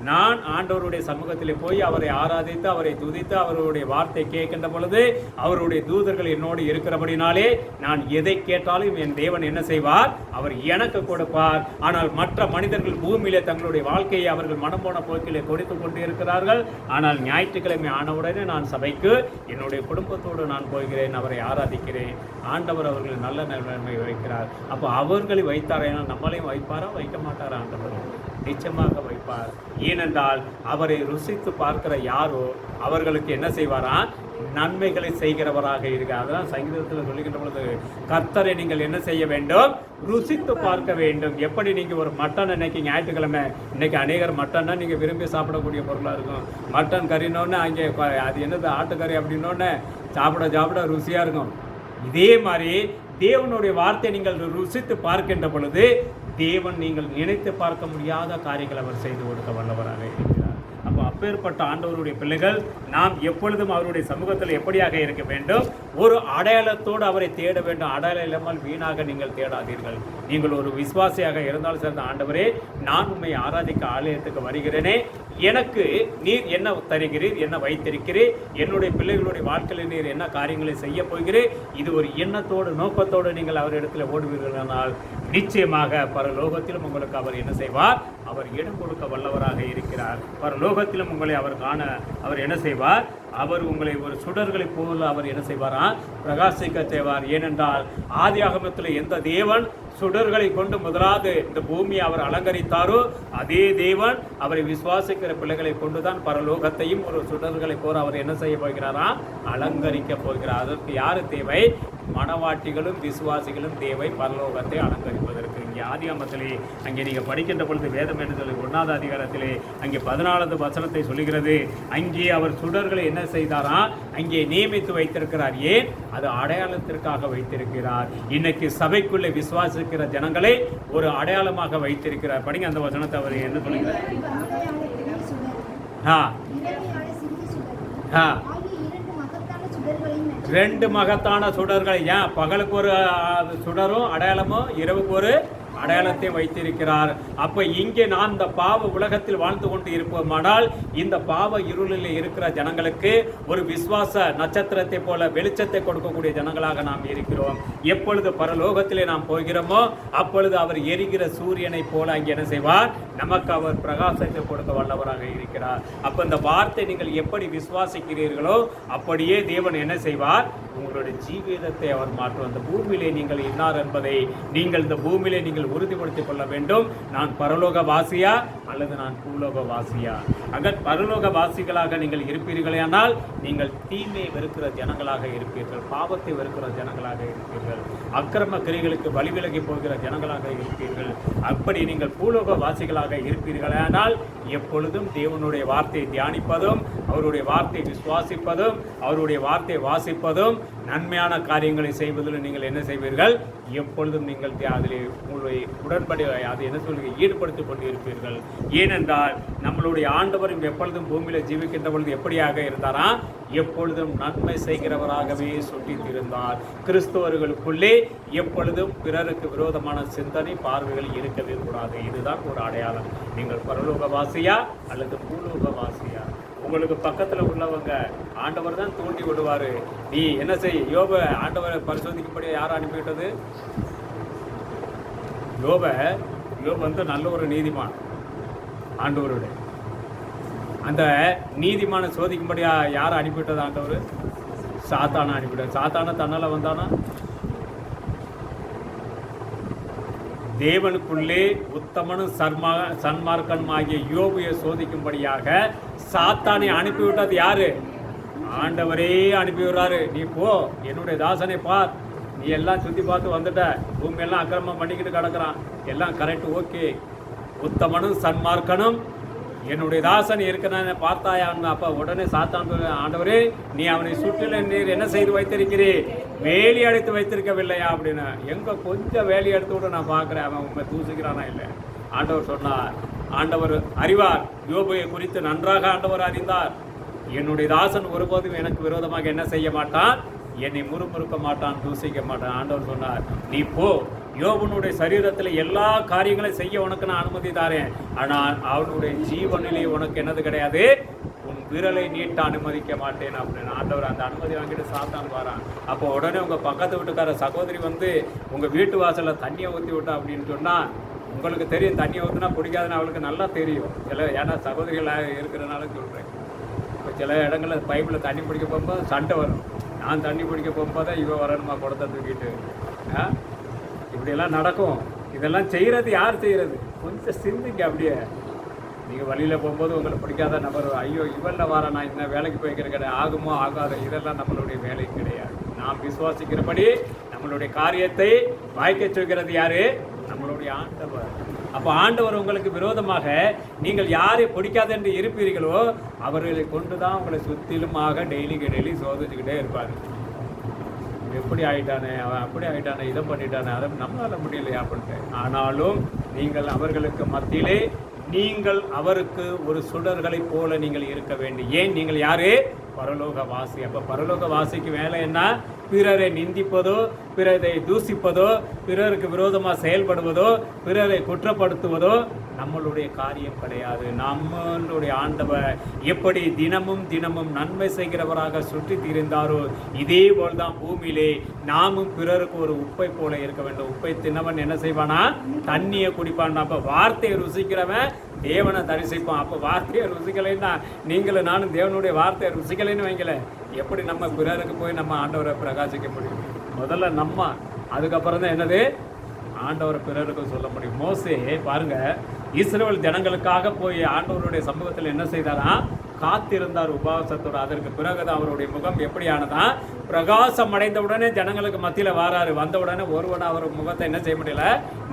நான் ஆண்டவருடைய சமூகத்தில் போய் அவரை ஆராதித்து, அவரை துதித்து, அவருடைய வார்த்தை கேட்கின்ற பொழுது அவருடைய தூதர்கள் என்னோடு இருக்கிறபடினாலே நான் எதை கேட்டாலும் என் தேவன் என்ன செய்வார்? அவர் எனக்கு கொடுப்பார். ஆனால் மற்ற மனிதர்கள் பூமியிலே தங்களுடைய வாழ்க்கையை அவர்கள் மனம் போன போக்கிலே கொடுத்து கொண்டு இருக்கிறார்கள். ஆனால் ஞாயிற்றுக்கிழமை ஆனவுடனே நான் சபைக்கு என்னுடைய குடும்பத்தோடு நான் போகிறேன், அவரை ஆராதிக்கிறேன். ஆண்டவர் அவர்களை நல்ல நிலைமை வைக்கிறார். அப்போ அவர்களை வைத்தாரா? நம்மளையும் வைப்பாரா? வைக்க மாட்டாரா ஆண்டவர்? நிச்சயமாக வைப்பார். ஏனென்றால் அவரை ருசித்து பார்க்கிற யாரோ அவர்களுக்கு என்ன செய்வாரா? நன்மைகளை செய்கிறவராக இருக்கார். அதெல்லாம் சங்கீதத்தில் சொல்லுகின்ற பொழுது கர்த்தரை நீங்கள் என்ன செய்ய வேண்டும்? ருசித்து பார்க்க வேண்டும். எப்படி நீங்கள் ஒரு மட்டன் இன்னைக்கு ஞாயிற்றுக்கிழமை, இன்னைக்கு அநேகர் மட்டன்னா நீங்கள் விரும்பி சாப்பிடக்கூடிய பொருளாக இருக்கும். மட்டன் கறினோன்னு அங்கே அது என்னது ஆட்டுக்கறி அப்படின்னோடனே சாப்பிட ருசியாக இருக்கும். இதே மாதிரி தேவனுடைய வார்த்தை நீங்கள் ருசித்து பார்க்கின்ற பொழுது தேவன் நீங்கள் நினைத்து பார்க்க முடியாத காரியங்களை அவர் செய்து கொடுக்க வல்லவராக இருக்கிறார். அப்போ அப்பேற்பட்ட ஆண்டவருடைய பிள்ளைகள் நாம் எப்பொழுதும் அவருடைய சமூகத்தில் எப்படியாக இருக்க வேண்டும்? ஒரு அடையாளத்தோடு அவரை தேட வேண்டும். அடையாளம் இல்லாமல் வீணாக நீங்கள் தேடாதீர்கள். நீங்கள் ஒரு விசுவாசியாக இருந்தாலும் சேர்ந்த ஆண்டவரே, நான் உண்மை ஆராதிக்க ஆலயத்துக்கு வருகிறேனே, எனக்கு நீர் என்ன தருகிறீர், என்ன வைத்திருக்கிறீர், என்னுடைய பிள்ளைகளுடைய வாழ்க்கையில் நீர் என்ன காரியங்களை செய்ய போகிறீர், இது ஒரு எண்ணத்தோடு நோக்கத்தோடு நீங்கள் அவரிடத்தில் ஓடுவீர்களானால் நிச்சயமாக பரலோகத்திலும் உங்களுக்கு அவர் என்ன செய்வார்? அவர் இடம் கொடுக்க வல்லவராக இருக்கிறார். பரலோகத்திலும் உங்களை அவர் காண அவர் என்ன செய்வார்? அவர் உங்களை ஒரு சுடர்களை போல அவர் என்ன செய்வாரா? பிரகாசிக்க செய்வார். ஏனென்றால் ஆதி ஆகமத்தில் எந்த தேவன் சுடர்களை கொண்டு முதலாவது இந்த பூமியை அவர் அலங்கரித்தாரோ அதே தேவன் அவரை விசுவாசிக்கிற பிள்ளைகளை கொண்டுதான் பரலோகத்தையும் ஒரு சுடர்களை போல அவர் என்ன செய்ய போகிறாரா? அலங்கரிக்க போகிறார். அதற்கு யாரு தேவை? மனவாட்டிகளும் விசுவாசிகளும் தேவை பரலோகத்தை அலங்கரிப்பதற்கு. இங்கே ஆதியாகமத்திலே அங்கே நீங்கள் படிக்கின்ற பொழுது வேதம் என்று சொல்லி 1வது அதிகாரத்திலே அங்கே 14வது வசனத்தை சொல்லுகிறது. அங்கே அவர் சுடர்களை என்ன செய்தாரா? அங்கே நியமித்து வைத்திருக்கிறார். ஏன்? அது அடையாளத்திற்காக வைத்திருக்கிறார். இன்னைக்கு சபைக்குள்ளே விசுவாசிக்கிற ஜனங்களை ஒரு அடையாளமாக வைத்திருக்கிறார். படிங்க அந்த வசனத்தை. அவர் என்ன சொல்லுகிறார்? ரெண்டு மகத்தான சுடர்களை, ஏன் பகலுக்கு ஒரு சுடரும் அடையாளமும் இரவுக்கு ஒரு அடையாளத்தை வைத்திருக்கிறார். அப்ப இங்கே நான் இந்த பாவ உலகத்தில் வாழ்ந்து கொண்டு இருப்போமானால் இந்த பாவ இருளில் இருக்கிற ஜனங்களுக்கு ஒரு விசுவாச நட்சத்திரத்தை போல வெளிச்சத்தை கொடுக்கக்கூடிய ஜனங்களாக நாம் இருக்கிறோம். எப்பொழுது பரலோகத்திலே நாம் போகிறோமோ அப்பொழுது அவர் எரிகிற சூரியனை போல அங்கே என்ன செய்வார்? நமக்கு அவர் பிரகாசத்தை கொடுக்க வல்லவராக இருக்கிறார். அப்ப இந்த வார்த்தை நீங்கள் எப்படி விசுவாசிக்கிறீர்களோ அப்படியே தேவன் என்ன செய்வார்? உங்களுடைய ஜீவிதத்தை அவர் மாற்றும். அந்த பூமியிலே நீங்கள் இன்னார் என்பதை நீங்கள் இந்த பூமியிலே நீங்கள் உறுதிப்படுத்திக் கொள்ள வேண்டும். நான் பரலோக வாசியா அல்லது நான் பூலோக வாசியா? அங்க பரலோக வாசிகளாக நீங்கள் இருப்பீர்களேனால் நீங்கள் தீமையை வெறுக்கிற ஜனங்களாக இருப்பீர்கள், பாவத்தை வெறுக்கிற ஜனங்களாக இருப்பீர்கள், அக்கிரம கிரிகளுக்கு வழிவிலகி போகிற ஜனங்களாக இருப்பீர்கள். அப்படி நீங்கள் பூலோக வாசிகளாக இருப்பீர்களேனால் எப்பொழுதும் தேவனுடைய வார்த்தையை தியானிப்பதும் அவருடைய வார்த்தையை விசுவாசிப்பதும் அவருடைய வார்த்தையை வாசிப்பதும் நன்மையான காரியங்களை செய்வதில் நீங்கள் என்ன செய்வீர்கள்? எப்பொழுதும் நீங்கள் அதில் உங்களுடைய உடன்படி அதை என்ன சொல்லுங்க ஈடுபடுத்திக் கொண்டு இருப்பீர்கள். ஏனென்றால் நம்மளுடைய ஆண்டவரும் எப்பொழுதும் பூமியில் ஜீவிக்கின்ற பொழுது எப்படியாக இருந்தாரா? எப்பொழுதும் நன்மை செய்கிறவராகவே சுட்டித்திருந்தார். கிறிஸ்தவர்களுக்குள்ளே எப்பொழுதும் பிறருக்கு விரோதமான சிந்தனை பார்வைகள் இருக்கவே கூடாது. இதுதான் ஒரு அடையாளம். நீங்கள் பரலோகவாசியா அல்லது பூலோகவாசியா? உங்களுக்கு பக்கத்தில் உள்ளவங்க ஆண்டவர் தான் தூண்டி விடுவார். நீ என்ன செய்? யோப ஆண்டவரை பரிசோதிக்கும்படி யார் அனுப்பிவிட்டது? யோப வந்து நல்ல ஒரு நீதிமான். ஆண்டவருடைய அந்த நீதிமான சோதிக்கும்படியா யார் அனுப்பிவிட்டது? ஆண்டவர் சாத்தானை அனுப்பிவிட்டார். சாத்தானை தன்னால் வந்தானா? தேவனுக்குள்ளே உத்தமனும் சன்மார்க்கனும் ஆகிய யோபுவை சோதிக்கும்படியாக சாத்தானை அனுப்பிவிட்டது யாரு? ஆண்டவரே அனுப்பிவிடுறாரு. நீ போ, என்னுடைய தாசனை பார், நீ எல்லாம் சுற்றி பார்த்து வந்துட்ட, பூமியெல்லாம் அக்கிரமம் பண்ணிக்கிட்டு கிடக்குறான், எல்லாம் கரெக்ட், ஓகே, உத்தமனும் சன்மார்க்கனும் என்னுடைய தாசன் இருக்கிறான்னு பார்த்தாயான்னு. அப்போ உடனே சாத்தான், ஆண்டவரே நீ அவனை சுற்றிலும் நீர் என்ன செய்து வைத்திருக்கிறீர்? வேலி அடித்து வைத்திருக்கவில்லையா அப்படின்னு. எங்கே கொஞ்சம் வேலி எடுத்து விட நான் பார்க்குறேன், அவன் உண்மை தூசிக்கிறானா இல்லை. ஆண்டவர் சொன்னார், ஆண்டவர் அறிவார், யோபுவை குறித்து நன்றாக ஆண்டவர் அறிந்தார். என்னுடைய தாசன் ஒருபோதும் எனக்கு விரோதமாக என்ன செய்ய மாட்டான், என்னை முறுமுறுக்க மாட்டான், தூசிக்க மாட்டான். ஆண்டவர் சொன்னார், நீ போ, யோபனுடைய சரீரத்தில் எல்லா காரியங்களையும் செய்ய உனக்கு நான் அனுமதி தாரேன், ஆனால் அவனுடைய ஜீவனிலே உனக்கு என்னது கிடையாது, உன் விரலை நீட்ட அனுமதிக்க மாட்டேன் அப்படின்னு. ஆண்டவர் அந்த அனுமதி வாங்கிட்டு சாத்தான் வரான். அப்போ உடனே உங்கள் பக்கத்து வீட்டுக்கார சகோதரி வந்து உங்கள் வீட்டு வாசலில் தண்ணியை ஊற்றி விட்டா அப்படின்னு சொன்னால், உங்களுக்கு தெரியும் தண்ணியை ஊற்றினா பிடிக்காதுன்னு அவளுக்கு நல்லா தெரியும். ஏன்னா சகோதரிகளாக இருக்கிறனால சொல்கிறேன். இப்போ சில இடங்களில் பைப்பில் தண்ணி பிடிக்க போகும்போது சண்டை வரும். நான் தண்ணி பிடிக்க போகும்போது தான் இவன் வரணுமா குடத்தை தூக்கிட்டு. இப்படியெல்லாம் நடக்கும். இதெல்லாம் செய்கிறது யார் செய்கிறது? கொஞ்சம் சிந்திங்க. அப்படியே நீங்கள் வழியில் போகும்போது உங்களுக்கு பிடிக்காத நபர், ஐயோ இவனில் வர நான் இன்னும் வேலைக்கு போய்க்கிற கிடையாது, ஆகுமோ ஆகாதோ, இதெல்லாம் நம்மளுடைய வேலை கிடையாது. நாம் விசுவாசிக்கிறபடி நம்மளுடைய காரியத்தை வாய்க்க சொல்கிறது யாரு? நம்மளுடைய ஆண்டவர். அப்போ ஆண்டவர் உங்களுக்கு விரோதமாக நீங்கள் யாரை பிடிக்காது என்று இருப்பீர்களோ அவர்களை கொண்டு தான் உங்களை சுற்றிலுமாக டெய்லி சோதிச்சுக்கிட்டே இருப்பார். எப்படி ஆகிட்டானே, அவன் அப்படி ஆகிட்டானே, இதை பண்ணிட்டானே, அதை நம்மளால் முடியலையா அப்படின்ட்டு. ஆனாலும் நீங்கள் அவர்களுக்கு மத்தியிலே நீங்கள் அவருக்கு ஒரு சுடர்களை போல நீங்கள் இருக்க வேண்டும். ஏன்? நீங்கள் யாரு? பரலோக வாசி. அப்போ பரலோக வாசிக்கு வேலை என்ன? பிறரை நிந்திப்பதோ, பிறரை தூசிப்பதோ, பிறருக்கு விரோதமாக செயல்படுவதோ, பிறரை குற்றப்படுத்துவதோ நம்மளுடைய காரியம் கிடையாது. நம்மளுடைய ஆண்டவர் எப்படி தினமும் நன்மை செய்கிறவராக சுற்றி திரிந்தாரோ இதே போல் தான் பூமியிலே நாமும் பிறருக்கு ஒரு உப்பை போல இருக்க வேண்டும். உப்பை தின்னவன் என்ன செய்வானா? தண்ணியை குடிப்பான். அப்போ வார்த்தையை ருசிக்கிறவன் தேவனை தரிசிப்பான். அப்போ வார்த்தையை ருசிக்கலைன்னா நீங்களும் நானும் தேவனுடைய வார்த்தையை ருசிக்கலைன்னு வைக்கல, எப்படி நம்ம பிறருக்கு போய் நம்ம ஆண்டவரை பிரகாசிக்க முடியும்? முதல்ல நம்ம, அதுக்கப்புறம் தான் என்னது? ஆண்டவரை பிறருக்கு சொல்ல முடியும். மோசே பாருங்க, இஸ்ரவேல் ஜனங்களுக்காக போய் ஆண்டவருடைய சமூகத்தில் என்ன செய்தாரா? காத்திருந்தார் உபவாசத்தோடு. அதற்கு பிறகுதான் அவருடைய முகம் எப்படி ஆனதா? பிரகாசம் அடைந்த உடனே ஜனங்களுக்கு மத்தியில் வாராரு. வந்த உடனே ஒருவன் அவர் முகத்தை என்ன செய்ய முடியல?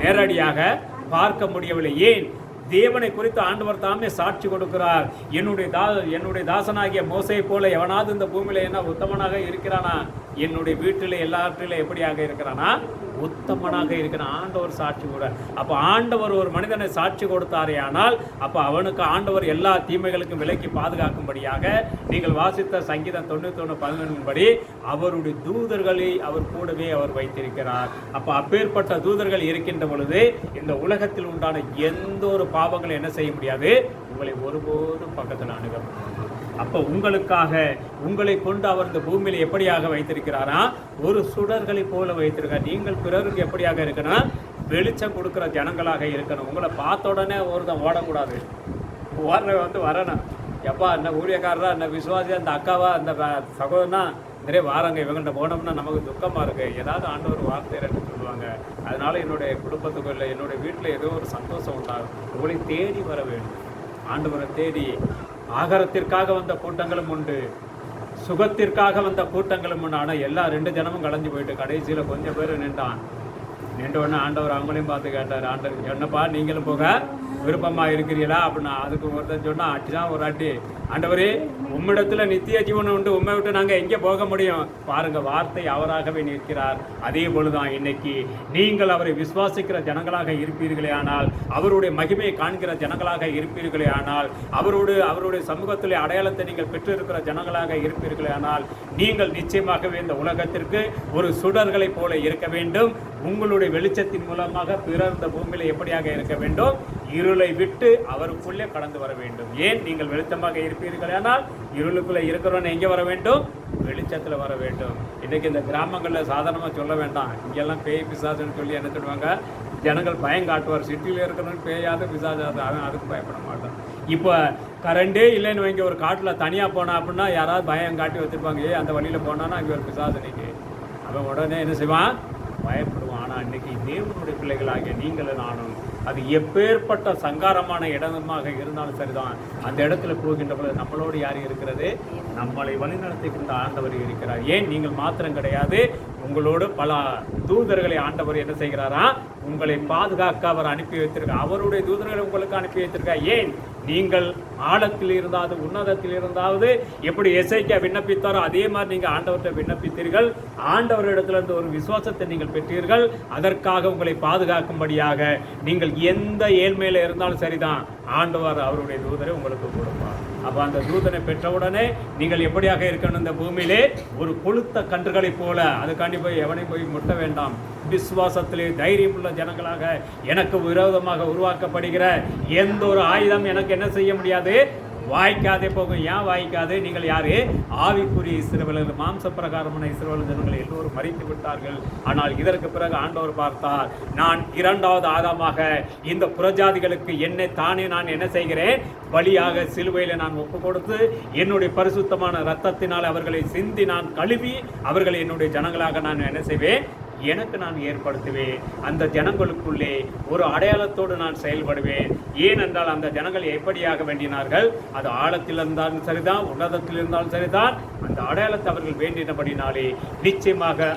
நேரடியாக பார்க்க முடியவில்லை. ஏன்? தேவனை குறித்து ஆண்டவர் தாமே சாட்சி கொடுக்கிறார். என்னுடைய தாசனாகிய மோசையை போல எவனாவது இந்த பூமியில என்ன உத்தமனாக இருக்கிறானா? என்னுடைய வீட்டில் எல்லாற்றிலும் எப்படியாக இருக்கிறானா? உத்தமனாக இருக்கிறான். ஆண்டவர் சாட்சி கூட. அப்போ ஆண்டவர் ஒரு மனிதனை சாட்சி கொடுத்தாரே ஆனால் அப்போ அவனுக்கு ஆண்டவர் எல்லா தீமைகளுக்கும் விலக்கி பாதுகாக்கும்படியாக நீங்கள் வாசித்த சங்கீதம் 91:11 படி அவருடைய தூதர்களை அவர் கூடவே அவர் வைத்திருக்கிறார். அப்போ அப்பேற்பட்ட தூதர்கள் இருக்கின்ற பொழுது இந்த உலகத்தில் உண்டான எந்த ஒரு பாவங்களும் என்ன செய்ய முடியாது? உங்களை ஒருபோதும் பக்கத்தில் அணுக முடியாது. அப்போ உங்களுக்காக உங்களை கொண்டு அவர் இந்த பூமியில் எப்படியாக வைத்திருக்கிறாரா? ஒரு சுடர்களை போல வைத்திருக்கார். நீங்கள் பிறருக்கு எப்படியாக இருக்கணும்? வெளிச்சம் கொடுக்குற ஜனங்களாக இருக்கணும். உங்களை பார்த்த உடனே ஒருத்தன் ஓடக்கூடாது. ஓடுற வரணும். எப்பா என்ன ஊழியக்காரரா, என்ன விசுவாசியா, அந்த அக்காவா, அந்த சகோதரனா நிறைய வாராங்க, இவங்கள்ட்ட போனோம்னா நமக்கு துக்கமாக இருக்குது. ஏதாவது ஆண்டவர் வார்த்தை ரெண்டு சொல்லுவாங்க. அதனால என்னுடைய குடும்பத்துக்கு இல்லை, என்னுடைய வீட்டில் ஏதோ ஒரு சந்தோஷம் உண்டாகும். உங்களை தேடி வர வேண்டும். ஆண்டவரை தேடி ஆகாரத்திற்காக வந்த கூட்டங்களும் உண்டு, சுகத்திற்காக வந்த கூட்டங்களும் உண்டு. ஆனால் எல்லா 2 ஜனமும் கலைஞ்சு போயிட்டு கடைசியில் கொஞ்சம் பேர் நின்ற உடனே ஆண்டவர் அவங்களையும் பார்த்து கேட்டார், ஆண்டவர் என்னப்பா நீங்களும் போக விருப்பமாக இருக்கிறீங்களா அப்படின்னா. அதுக்கு ஒருத்தன் சொன்னால் அட்டிதான் ஒரு அட்டி, ஆண்டவரே உம்மிடத்தில் நித்திய ஜீவனம் உண்டு, உண்மை விட்டு நாங்கள் எங்கே போக முடியும்? பாருங்கள், வார்த்தை அவராகவே நிற்கிறார். அதே பொழுதுதான் இன்னைக்கு நீங்கள் அவரை விசுவாசிக்கிற ஜனங்களாக இருப்பீர்களே ஆனால், அவருடைய மகிமையை காண்கிற ஜனங்களாக இருப்பீர்களே ஆனால், அவருடைய சமூகத்திலே அடையாளத்தை நீங்கள் பெற்றிருக்கிற ஜனங்களாக இருப்பீர்களே ஆனால், நீங்கள் நிச்சயமாகவே இந்த உலகத்திற்கு ஒரு சுடர்களை போல இருக்க வேண்டும். உங்களுடைய வெளிச்சத்தின் மூலமாக பிறர் இந்த பூமியில் எப்படியாக இருக்க வேண்டும்? இருளை விட்டு அவருக்குள்ளே கடந்து வர வேண்டும். ஏன்? நீங்கள் வெளிச்சமாக இருப்பீர்கள் ஆனால் இருளுக்குள்ளே இருக்கிறவன் எங்கே வர வேண்டும்? வெளிச்சத்தில் வர வேண்டும். இன்றைக்கி இந்த கிராமங்களில் சாதாரணமாக சொல்ல வேண்டாம், இங்கெல்லாம் பேய் பிசாசுன்னு சொல்லி என்ன சொல்லுவாங்க? ஜனங்கள் பயம் காட்டுவார். சிட்டியில் இருக்கிறவன் பேயாத பிசாசாது, அவன் அதுக்கு பயப்பட மாட்டான். இப்போ கரண்டே இல்லைன்னு வைங்க, ஒரு காட்டில் தனியாக போனா அப்படின்னா யாராவது பயம் காட்டி வச்சுருப்பாங்க, அந்த வழியில் போனான்னா அங்கே ஒரு பிசாசனைக்கு அவன் உடனே என்ன செய்வான்? பயப்படுவான். ஆனால் இன்றைக்கி தேவனுடைய பிள்ளைகளாகிய நீங்களும் நானும் அது எப்பேற்பட்ட சங்காரமான இடமாக இருந்தாலும் சரிதான், அந்த இடத்துல போகின்ற பொழுது நம்மளோடு யார் இருக்கிறது? நம்மளை வழிநடத்துகின்ற ஆண்டவர் இருக்கிறார். ஏன்? நீங்கள் மாத்திரம் கிடையாது, உங்களோடு பல தூதர்களை ஆண்டவர் என்ன செய்கிறாரா? உங்களை பாதுகாக்க அவர் அனுப்பி வைத்திருக்கார். அவருடைய தூதர்களை உங்களுக்கு அனுப்பி வைத்திருக்கார். ஏன்? நீங்கள் ஆழத்தில் இருந்தாவது உன்னதத்தில் இருந்தாவது எப்படி எசேக்கியா விண்ணப்பித்தாரோ அதே மாதிரி நீங்கள் ஆண்டவர்கிட்ட விண்ணப்பித்தீர்கள். ஆண்டவரிடத்திலிருந்து ஒரு விசுவாசத்தை நீங்கள் பெற்றீர்கள். அதற்காக உங்களை பாதுகாக்கும்படியாக நீங்கள் எந்த ஏழ்மையில் இருந்தாலும் சரிதான், ஆண்டவர் அவருடைய தூதரை உங்களுக்கு கொடுப்பார். அப்போ அந்த தூதனை பெற்றவுடனே நீங்கள் எப்படியாக இருக்கணும்? இந்த பூமியிலே ஒரு கொளுத்த கன்றுகளைப் போல, அதுக்காண்டி போய் எவனையும் போய் முட்ட வேண்டாம். விசுவாசத்திலே தைரியம் உள்ள ஜனங்களாக எனக்கு விரோதமாக உருவாக்கப்படுகிற எந்த ஒரு ஆயுதம் எனக்கு என்ன செய்ய முடியாது? வாய்க்காதே போகும். ஏன் வாய்க்காது? நீங்கள் யாரு? ஆவிக்குரிய இஸ்ரவேலர், மாம்ச பிரகாரமான இஸ்ரவேல் ஜனங்கள் எல்லோரும் மறித்து விட்டார்கள். ஆனால் இதற்கு பிறகு ஆண்டவர் பார்த்தார், நான் 2வது ஆதாமாக இந்த புறஜாதிகளுக்கு என்னை தானே நான் என்ன செய்கிறேன்? பலியாக சிலுவையில் நான் ஒப்பு கொடுத்து என்னுடைய பரிசுத்தமான இரத்தத்தினால் அவர்களை சிந்தி நான் கழுவி அவர்களை என்னுடைய ஜனங்களாக நான் என்ன செய்வேன்? எனக்கு நான் ஏற்படுத்துவேன். அந்த ஜனங்களுக்குள்ளே ஒரு அடையாளத்தோடு நான் செயல்படுவேன். ஏனென்றால் அந்த ஜனங்கள் எப்படியாக வேண்டினார்கள், அது ஆழத்தில் இருந்தாலும் சரிதான், உன்னதத்தில் இருந்தாலும் சரிதான், அந்த அடையாளத்தை அவர்கள் வேண்டினபடினாலே நிச்சயமாக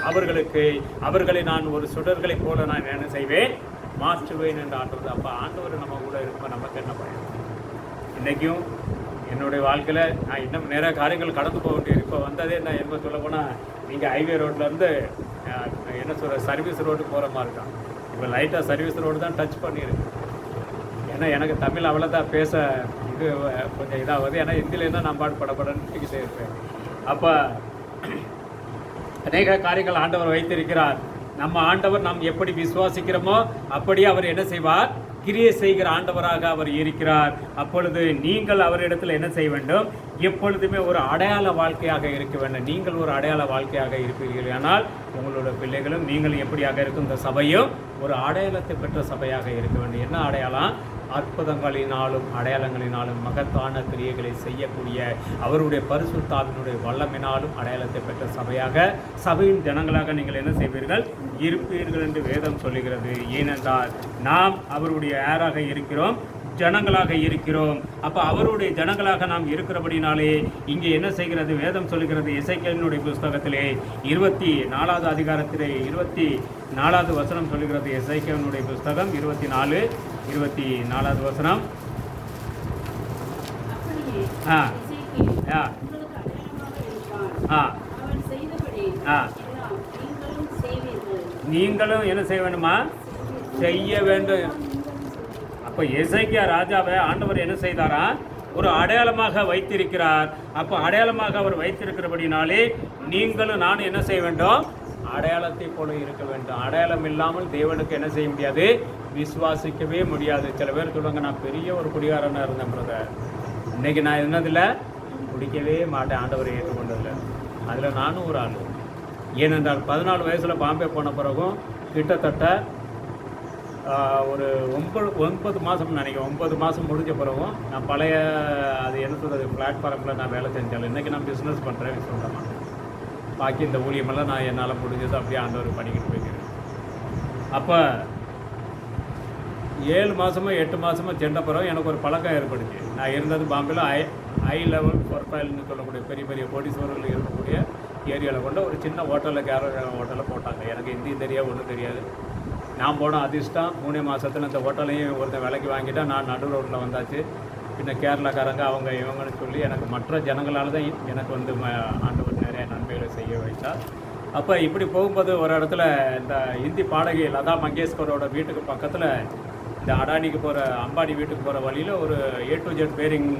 அவர்களை நான் ஒரு சுடர்களை போல நான் என்ன செய்வேன், மாற்றுவேன் என்று ஆண்டவர். அப்போ ஆண்டவர் நம்ம கூட இருப்ப நமக்கு என்ன பயன்? இன்றைக்கும் என்னுடைய வாழ்க்கையில் நான் இன்னும் நிறைய காரியங்கள் கடந்து போக வேண்டியது. இப்போ வந்ததே நான் என்ன சொல்ல போனால், நீங்கள் ஹைவே ரோட்லேருந்து என்ன சொல்கிற சர்வீஸ் ரோடு போகிற மாதிரி இருக்கான். இப்போ லைட்டாக சர்வீஸ் ரோடு தான் டச் பண்ணியிருக்கு. ஏன்னா எனக்கு தமிழ் அவ்வளோதான் பேச இது கொஞ்சம் இதாகுது. ஏன்னா ஹிந்திலேருந்து நான் படப்படன்னு இருப்பேன். அப்போ அநேக காரியங்கள் ஆண்டவர் வைத்திருக்கிறார். நம்ம ஆண்டவர் நாம் எப்படி விசுவாசிக்கிறோமோ அப்படியே அவர் என்ன செய்வார், கிரியை செய்கிற ஆண்டவராக அவர் இருக்கிறார். அப்பொழுது நீங்கள் அவரிடத்தில் என்ன செய்ய வேண்டும், எப்பொழுதுமே ஒரு அடையாள வாழ்க்கையாக இருக்க வேண்டும். நீங்கள் ஒரு அடையாள வாழ்க்கையாக இருப்பீர்கள். ஆனால் உங்களோட பிள்ளைகளும் நீங்கள் எப்படியாக இருக்கும், இந்த சபையும் ஒரு அடையாளத்தை பெற்ற சபையாக இருக்க வேண்டும். என்ன அடையாளம்? அற்புதங்களினாலும் அடையாளங்களினாலும் மகத்தான கிரியைகளை செய்யக்கூடிய அவருடைய பரிசுத்தாவினுடைய வல்லமினாலும் அடையாளத்தை பெற்ற சபையாக, சபையின் ஜனங்களாக நீங்கள் என்ன செய்வீர்கள், இருப்பீர்கள் என்று வேதம் சொல்லுகிறது. ஏனென்றால் நாம் அவருடைய யாராக இருக்கிறோம், ஜனங்களாக இருக்கிறோம். அப்போ அவருடைய ஜனங்களாக நாம் இருக்கிறபடினாலே இங்கே என்ன செய்கிறது, வேதம் சொல்லுகிறது. எசேக்கியேலினுடைய புஸ்தகத்திலே 24வது அதிகாரத்திலே 24வது வசனம் சொல்லுகிறது. எசேக்கியேலினுடைய புஸ்தகம் 24வது வசனம். நீங்களும் என்ன செய்ய வேண்டுமா, செய்ய வேண்டும். அப்போ எசேக்கியா ராஜாவை ஆண்டவர் என்ன செய்தாரா, ஒரு அடையாளமாக வைத்திருக்கிறார். அப்போ அடையாளமாக அவர் வைத்திருக்கிறபடினாலே நீங்களும் நானும் என்ன செய்ய வேண்டும், அடையாளத்தை போல இருக்க வேண்டும். அடையாளம் இல்லாமல் தேவனுக்கு என்ன செய்ய முடியாது, விசுவாசிக்கவே முடியாது. சில பேர் சொல்லுவாங்க, நான் பெரிய ஒரு குடிகாரனாக இருந்தேன் பிரதர், இன்னைக்கு நான் என்னதில்ல குடிக்கவே மாட்டேன், ஆண்டவரை ஏற்றுக்கொண்டதில்லை. அதில் நானும் ஒரு ஆள். ஏனென்றால் 14 வயசில் பாம்பே போன பிறகும் கிட்டத்தட்ட ஒரு 9 மாதம் நினைக்கிறேன், 9 மாதம் முடிஞ்ச பிறகும் நான் பழைய அது என்ன சொல்கிறது பிளாட்ஃபார்மில் நான் வேலை செஞ்சாலும் இன்றைக்கி நான் பிஸ்னஸ் பண்ணுறேன் சொந்தமாக. பாக்கி இந்த ஊழியமெல்லாம் நான் என்னால் முடிஞ்சது அப்படியே ஆண்டவர் பண்ணிக்கிட்டு போய்க்கிறேன். அப்போ 7 மாதமோ 8 மாதமோ சென்ற பிறகு எனக்கு ஒரு பழக்கம் ஏற்படுச்சு. நான் இருந்தது பாம்பேயில் ஹை லெவல் ப்ரொஃபைல்னு சொல்லக்கூடிய பெரிய பெரிய கோடீஸ்வரர்கள் இருக்கக்கூடிய ஏரியாவில் கொண்டு ஒரு சின்ன ஹோட்டலில் ஹோட்டலில் போட்டாங்க. எனக்கு ஹிந்தியும் தெரியாது, ஒன்றும் தெரியாது. நான் போன அதிர்ஷ்டம் 3 மாதத்தில் இந்த ஹோட்டலையும் ஒருத்தன் விலைக்கு வாங்கிட்டால் நான் நடு ரோட்டில் வந்தாச்சு. பின்ன கேரளாக்காரங்க அவங்க இவங்கன்னு சொல்லி எனக்கு மற்ற ஜனங்களால் தான் எனக்கு வந்து ஆண்டவர் நிறைய நன்மைகளை செய்ய வைத்தார். அப்போ இப்படி போகும்போது ஒரு இடத்துல இந்த ஹிந்தி பாடகி லதா மங்கேஷ்கரோட வீட்டுக்கு பக்கத்தில் இந்த அடானிக்கு போகிற அம்பானி வீட்டுக்கு போகிற வழியில் ஒரு A to Z பேரிங்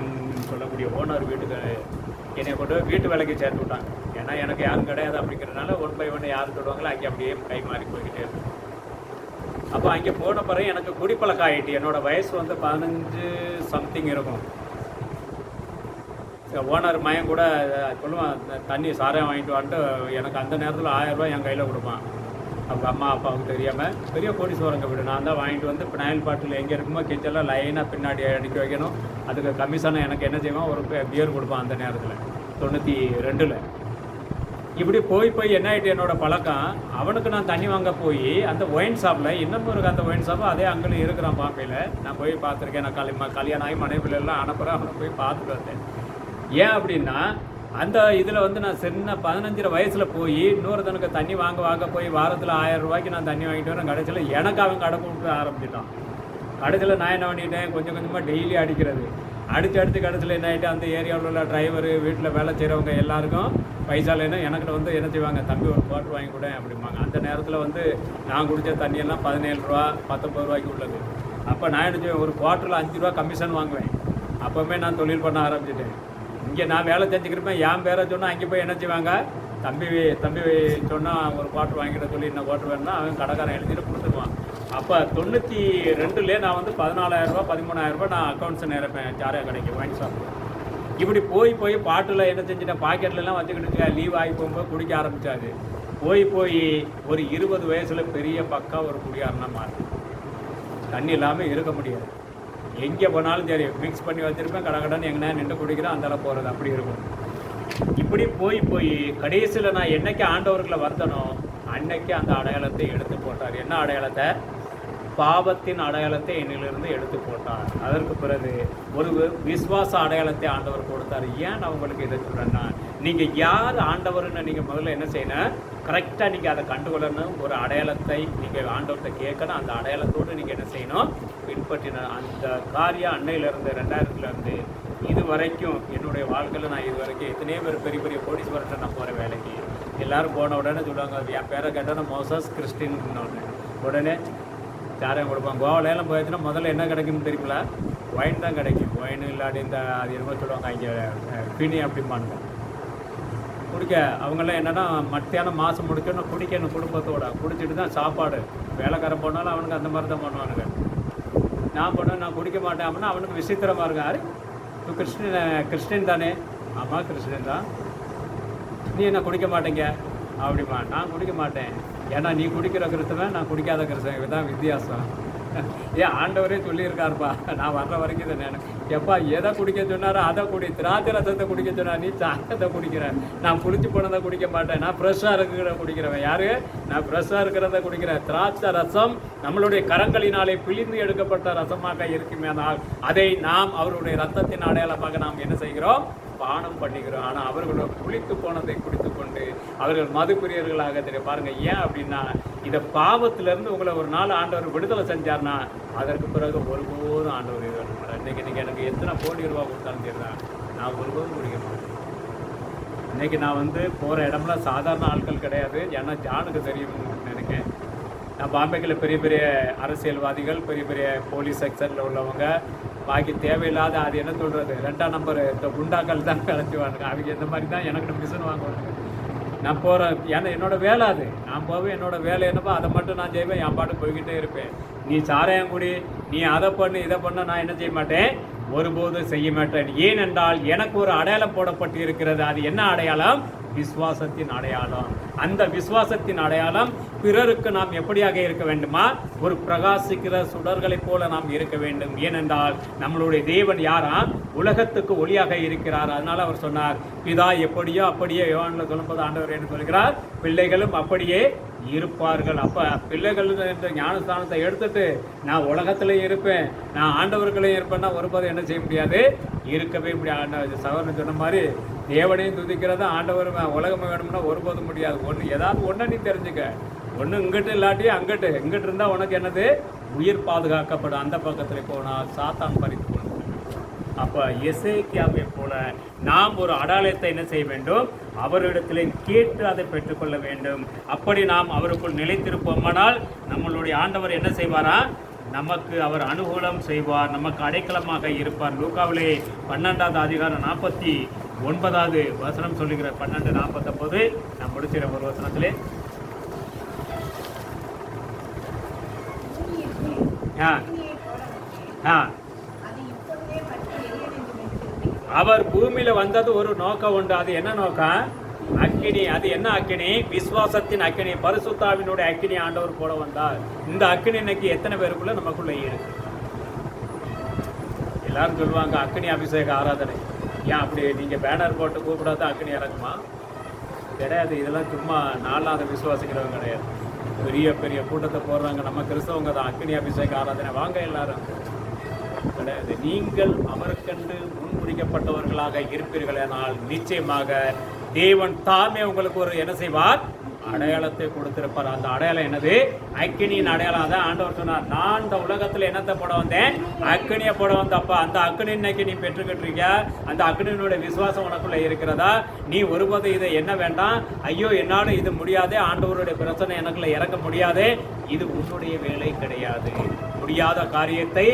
சொல்லக்கூடிய ஓனர் வீட்டுக்கு என்னை கொண்டு வீட்டு வேலைக்கு சேர்த்து விட்டாங்க. ஏன்னா எனக்கு யாரும் கிடையாது அப்படிங்கிறதுனால 1 by 1 யார் சொல்லுவாங்களோ அங்கே அப்படியே கை மாறி போய்கிட்டே இருக்கும். அப்போ அங்கே போன பிறகு எனக்கு குடிப்பழக்கம் ஆகிட்டு. என்னோடய வயசு வந்து 15 சம்திங் இருக்கும். ஓனர் மயம் கூட சொல்லுவான், தண்ணி சாராயம் வாங்கிட்டு வந்துட்டு எனக்கு அந்த நேரத்தில் 1000 ரூபாய் என் கையில் கொடுப்பான். அவங்க அம்மா அப்பாவுக்கு தெரியாமல் பெரிய கோடீஸ்வரங்க வீடு. நான் தான் வாங்கிட்டு வந்து பினாயில் பாட்டில் எங்கே இருக்குமோ கிச்செல்லாம் லைனாக பின்னாடி அடிக்க வைக்கணும். அதுக்கு கமிஷனை எனக்கு என்ன செய்வான், ஒரு பியர் கொடுப்பான் அந்த நேரத்தில் 92. இப்படி போய் என்ன ஆகிட்டு என்னோடய பழக்கம். அவனுக்கு நான் தண்ணி வாங்க போய் அந்த ஒயின் ஷாப்பில் இன்னமும் இருக்குது. அந்த ஒயின் ஷாப்பு அதே அங்கே இருக்கிறான் பாம்பேயில். நான் போய் பார்த்துருக்கேன். நான் கல்யாணம் ஆகி மனைவிலாம் அனுப்புகிறேன். அவனை போய் பார்த்துட்டு வந்தேன். ஏன் அப்படின்னா அந்த இதில் வந்து நான் சின்ன 15 வயசில் போய் இன்னொருத்தனுக்கு தண்ணி வாங்க போய் வாரத்தில் 1000 ரூபாய்க்கு நான் தண்ணி வாங்கிட்டு வரேன். கடைசியில் எனக்கு அவன் கடை கொடுக்க ஆரம்பிச்சிட்டான். கடைசியில் நான் என்ன பண்ணிட்டேன், கொஞ்சம் கொஞ்சமாக டெய்லி அடிக்கிறது. அடுத்து கடைசியில் என்ன ஆகிட்டு அந்த ஏரியாவில் உள்ள டிரைவரு வீட்டில் வேலை செய்கிறவங்க எல்லாருக்கும் பைசா இல்லைன்னா எனக்கிட்ட வந்து என்ன செய்வாங்க, தம்பி ஒரு குவார்ட்ரு வாங்கி கூட அப்படிம்பாங்க. அந்த நேரத்தில் வந்து நான் குடித்த தண்ணியெல்லாம் 17 ரூபா 19 ரூபாய்க்கு உள்ளது. அப்போ நான் என்ன செய்வேன், ஒரு குவார்ட்டரில் 5 ரூபா கமிஷன் வாங்குவேன். அப்போவுமே நான் தொழில் பண்ண ஆரம்பிச்சிட்டேன். இங்கே நான் வேலை செஞ்சுக்கிறப்பேன். என் பேரை சொன்னால் அங்கே போய் என்ன செய்வாங்க, தம்பி சொன்னால் ஒரு குவார்ட்ரு வாங்கிட்ட சொல்லி என்ன குவார்ட்ரு வேணும்னா அவன் கடைக்காரன் எழுதிட்டு கொடுத்துருவான். அப்போ 92 நான் வந்து 14,000 ரூபா 13,000 ரூபா நான் அக்கௌண்ட்ஸ் நிரப்பேன் சாரையா கடைக்கு ஒயின் ஷாப்பில். இப்படி போய் பாட்டில் என்ன செஞ்சுட்டேன், பாக்கெட்லலாம் வச்சுக்கிட்டு லீவ் ஆகி போகும்போது குடிக்க ஆரம்பித்தாது. போய் ஒரு 20 வயசில் பெரிய பக்கா ஒரு குடியாரனா மாறி தண்ணி இல்லாமல் இருக்க முடியாது. எங்கே போனாலும் சரி மிக்ஸ் பண்ணி வச்சுருப்பேன். கடைன்னு எங்கன்னா நின்று குடிக்கிறேன், அந்தளவு போகிறது அப்படி இருக்கும். இப்படி போய் கடைசியில் நான் என்னைக்கு ஆண்டவர்களை வந்தனோ அன்னைக்கு அந்த அடையாளத்தை எடுத்து போட்டார். என்ன அடையாளத்தை? பாவத்தின் அடையாளத்தை என்னிலிருந்து எடுத்து போட்டார். அதற்கு பிறகு ஒரு விசுவாச அடையாளத்தை ஆண்டவர் கொடுத்தார். ஏன் நான் உங்களுக்கு இதை சொல்கிறேன்னா, நீங்கள் யார் ஆண்டவர்னு நீங்கள் முதல்ல என்ன செய்யணும், கரெக்டாக நீங்கள் அதை கண்டுகொள்ளணும். ஒரு அடையாளத்தை நீங்கள் ஆண்டவர்கிட்ட கேட்கணும். அந்த அடையாளத்தோடு நீங்கள் என்ன செய்யணும், பின்பற்றினோம். அந்த காரியம் அன்னையிலேருந்து 2000 இது வரைக்கும் என்னுடைய வாழ்க்கையில் நான் இது வரைக்கும் எத்தனையோ பேர் பெரிய பெரிய கோடீஸ்வரர்கிட்ட நான் போகிற வேலைக்கு எல்லோரும் போன உடனே சொல்லுவாங்க, என் பேரை கேட்டால் மோசஸ் கிறிஸ்டின் உடனே சாரையும் கொடுப்பாங்க. கோவாலேலாம் போயிடுச்சுன்னா முதல்ல என்ன கிடைக்கும்னு தெரியுங்களா? ஒயின் தான் கிடைக்கும். ஒயின் இல்லாட்டி இந்த அது என்னமோ சொல்லுவாங்க இங்கே பினி அப்படிம்பானுங்க. குடிக்க அவங்களாம் என்னென்னா மத்தியானம் மாதம் முடிச்சோன்னா குடிக்கணும் குடும்பத்தோட. குடிச்சிட்டு தான் சாப்பாடு. வேலைக்காரன் போனாலும் அவனுக்கு அந்த மாதிரி தான் பண்ணுவானுங்க. நான் போனேன், நான் குடிக்க மாட்டேன் அப்படின்னா அவனுக்கு விசித்திரமாக இருக்காரு. இப்போ கிறிஸ்டின் தானே? ஆமாம் கிறிஸ்டின் தான். நீ என்ன குடிக்க மாட்டேங்க அப்படிமா? நான் குடிக்க மாட்டேன். ஏன்னா நீ குடிக்கிற கிறிஸ்தவன், நான் குடிக்காத கிறிஸ்தவன். இதுதான் வித்தியாசம். ஏன் ஆண்டவரே சொல்லியிருக்காருப்பா, நான் வர்ற வரைக்கும் இதை நான் எப்பா எதை குடிக்க சொன்னாரோ அதை குடி. திராட்சை ரசத்தை குடிக்க சொன்னார், நீ சாக்கத்தை குடிக்கிறேன். நான் குளிச்சு போனதை குடிக்க மாட்டேன். நான் ஃப்ரெஷ்ஷாக இருக்கிற குடிக்கிறவன். யாரு? நான் ஃப்ரெஷ்ஷாக இருக்கிறத குடிக்கிறேன். திராட்சை ரசம் நம்மளுடைய கரங்களினாலே பிழிந்து எடுக்கப்பட்ட ரசமாக இருக்குமே, ஆனால் அதை நாம் அவருடைய ரத்தத்தின் அடையாளமாக நாம் என்ன செய்கிறோம், பானம் பண்ணிக்கிறோம். ஆனால் அவர்களோட குளித்து போனதை குடித்து கொண்டு அவர்கள் மதுப்பிரியர்களாக தெரியும். பாருங்கள், ஏன் அப்படின்னா இதை பாவத்திலேருந்து உங்களை ஒரு நாள் ஆண்டவர் விடுதலை செஞ்சார்னா அதற்கு பிறகு ஒருபோதும் ஆண்டவர் இது பண்ண மாட்டார். இன்றைக்கி எனக்கு எத்தனை கோடி ரூபா கொடுத்தாலும் தெரியுதா, நான் ஒருபோதும் குடிக்க மாட்டேன். இன்றைக்கி நான் போகிற இடம்லாம் சாதாரண ஆட்கள் கிடையாது. ஏன்னா ஜானுக்கு தெரியும்னு நினைக்கிறேன். நான் பாம்பேக்கில் பெரிய பெரிய அரசியல்வாதிகள், பெரிய பெரிய போலீஸ் செக்ஷனில் உள்ளவங்க, பாக்கி தேவையில்லாத அது என்ன சொல்கிறது 2ஆம் நம்பர் இந்த குண்டாக்கள் தான் கலைச்சிவானுங்க. அவங்க இந்த மாதிரி தான் எனக்கு மிஷின் வாங்குவாங்க. நான் போகிறேன், ஏன்னா என்னோடய வேலை அது. நான் போவேன், என்னோடய வேலை என்னப்போ அதை மட்டும் நான் செய்வேன். என் பாட்டு போய்கிட்டே இருப்பேன். நீ சாராயம் குடி, நீ அதை பண்ணு இதை பண்ண நான் என்ன செய்ய மாட்டேன், ஒருபோதும் செய்ய மாட்டேன். ஏனென்றால் எனக்கு ஒரு அடையாளம் போடப்பட்டு இருக்கிறது. அது என்ன அடையாளம்? விசுவாசத்தின் அடையாளம். அந்த விசுவாசத்தின் அடையாளம் பிறருக்கு நாம் எப்படியாக இருக்க வேண்டுமா, ஒரு பிரகாசிக்கிற சுடர்களைப் போல நாம் இருக்க வேண்டும். ஏனென்றால் நம்மளுடைய தேவன் யாரா, உலகத்துக்கு ஒளியாக இருக்கிறார். அதனால அவர் சொன்னார், பிதா எப்படியோ அப்படியே. யோவான்ல சொல்லும்போது ஆண்டவர் என்ன சொல்கிறார், பிள்ளைகளும் அப்படியே இருப்பார்கள். அப்போ பிள்ளைகள் என்ற ஞானஸ்தானத்தை எடுத்துட்டு நான் உலகத்திலே இருப்பேன், நான் ஆண்டவர்களையும் இருப்பேன்னா ஒருபோதும் என்ன செய்ய முடியாது, இருக்கவே முடியாது. சகோதரன் சொன்ன மாதிரி தேவனையும் துதிக்கிறதா ஆண்டவர் உலகம் வேணும்னா ஒருபோதும் முடியாது. ஒன்று ஏதாவது ஒன்றை நீ தெரிஞ்சுக்க. ஒன்று இங்கிட்டு இல்லாட்டி அங்கிட்டு, இங்கிட்டு இருந்தால் உனக்கு என்னது, உயிர் பாதுகாக்கப்படும். அந்த பக்கத்தில் போனால் சாத்தான் பறித்து கொண்டு. அப்போ எசேக்கியாவை போல நாம் ஒரு அடையாளத்தை என்ன செய்ய வேண்டும், அவரிடத்திலே கேட்டு அதை பெற்றுக்கொள்ள வேண்டும். அப்படி நாம் அவருக்குள் நிலைத்திருப்போமானால் நம்மளுடைய ஆண்டவர் என்ன செய்வாரா, நமக்கு அவர் அனுகூலம் செய்வார், நமக்கு அடைக்கலமாக இருப்பார். லூக்காவிலே 12ஆம் அதிகாரம் 49வது வசனம் சொல்லுகிற 12:49 நான் முடிச்சிட ஒரு வசனத்திலே. அவர் பூமியில வந்தது ஒரு நோக்கம் உண்டு. அது என்ன நோக்கம்? அக்கினி. அது என்ன அக்கினி? விசுவாசத்தின் அக்கினி, பரிசுத்தாவினுடைய அக்கினி ஆண்டவர் போட வந்தார். இந்த அக்கினி இன்னைக்கு எத்தனை பேருக்குள்ள நமக்குள்ள இருக்கு? எல்லாரும் சொல்லுவாங்க அக்கினி அபிஷேக ஆராதனை. ஏன் அப்படி நீங்கள் பேனர் போட்டு கூப்பிடாத அக்கினி இறக்குமா? கிடையாது. இதெல்லாம் சும்மா நாளாத விசுவாசிக்கிறவங்க கிடையாது. பெரிய பெரிய கூட்டத்தை போடுறாங்க, நம்ம கிறிஸ்தவங்க தான். அக்கினி அபிஷேக ஆராதனை வாங்க எல்லாரும் கிடையாது. நீங்கள் அவருக்கென்று முன்குறிக்கப்பட்டவர்களாக இருப்பீர்களானால் நிச்சயமாக தேவன் தாமே உங்களுக்கு ஒரு என்ன செய்வார், அடையாளத்தை கொடுத்திருப்பார். அந்த அடையாளம் என்னது? அக்கினியின் அடையாளம். அதான் ஆண்டவர் சொன்னார், நான் இந்த உலகத்தில் என்னத்தை போட வந்தேன், அக்கினியை போட வந்தப்பா. அந்த அக்கினி இன்னைக்கு நீ பெற்றுக்கிட்டு அந்த அக்கினியினுடைய விசுவாசம் உனக்குள்ள இருக்கிறதா? நீ ஒருபோது இதை என்ன வேண்டாம், ஐயோ என்னாலும் இது முடியாதே, ஆண்டவருடைய பிரச்சனை எனக்குள்ள இறக்க முடியாதே, இது உன்னுடைய வேலை கிடையாது. முடியாத காரியத்தை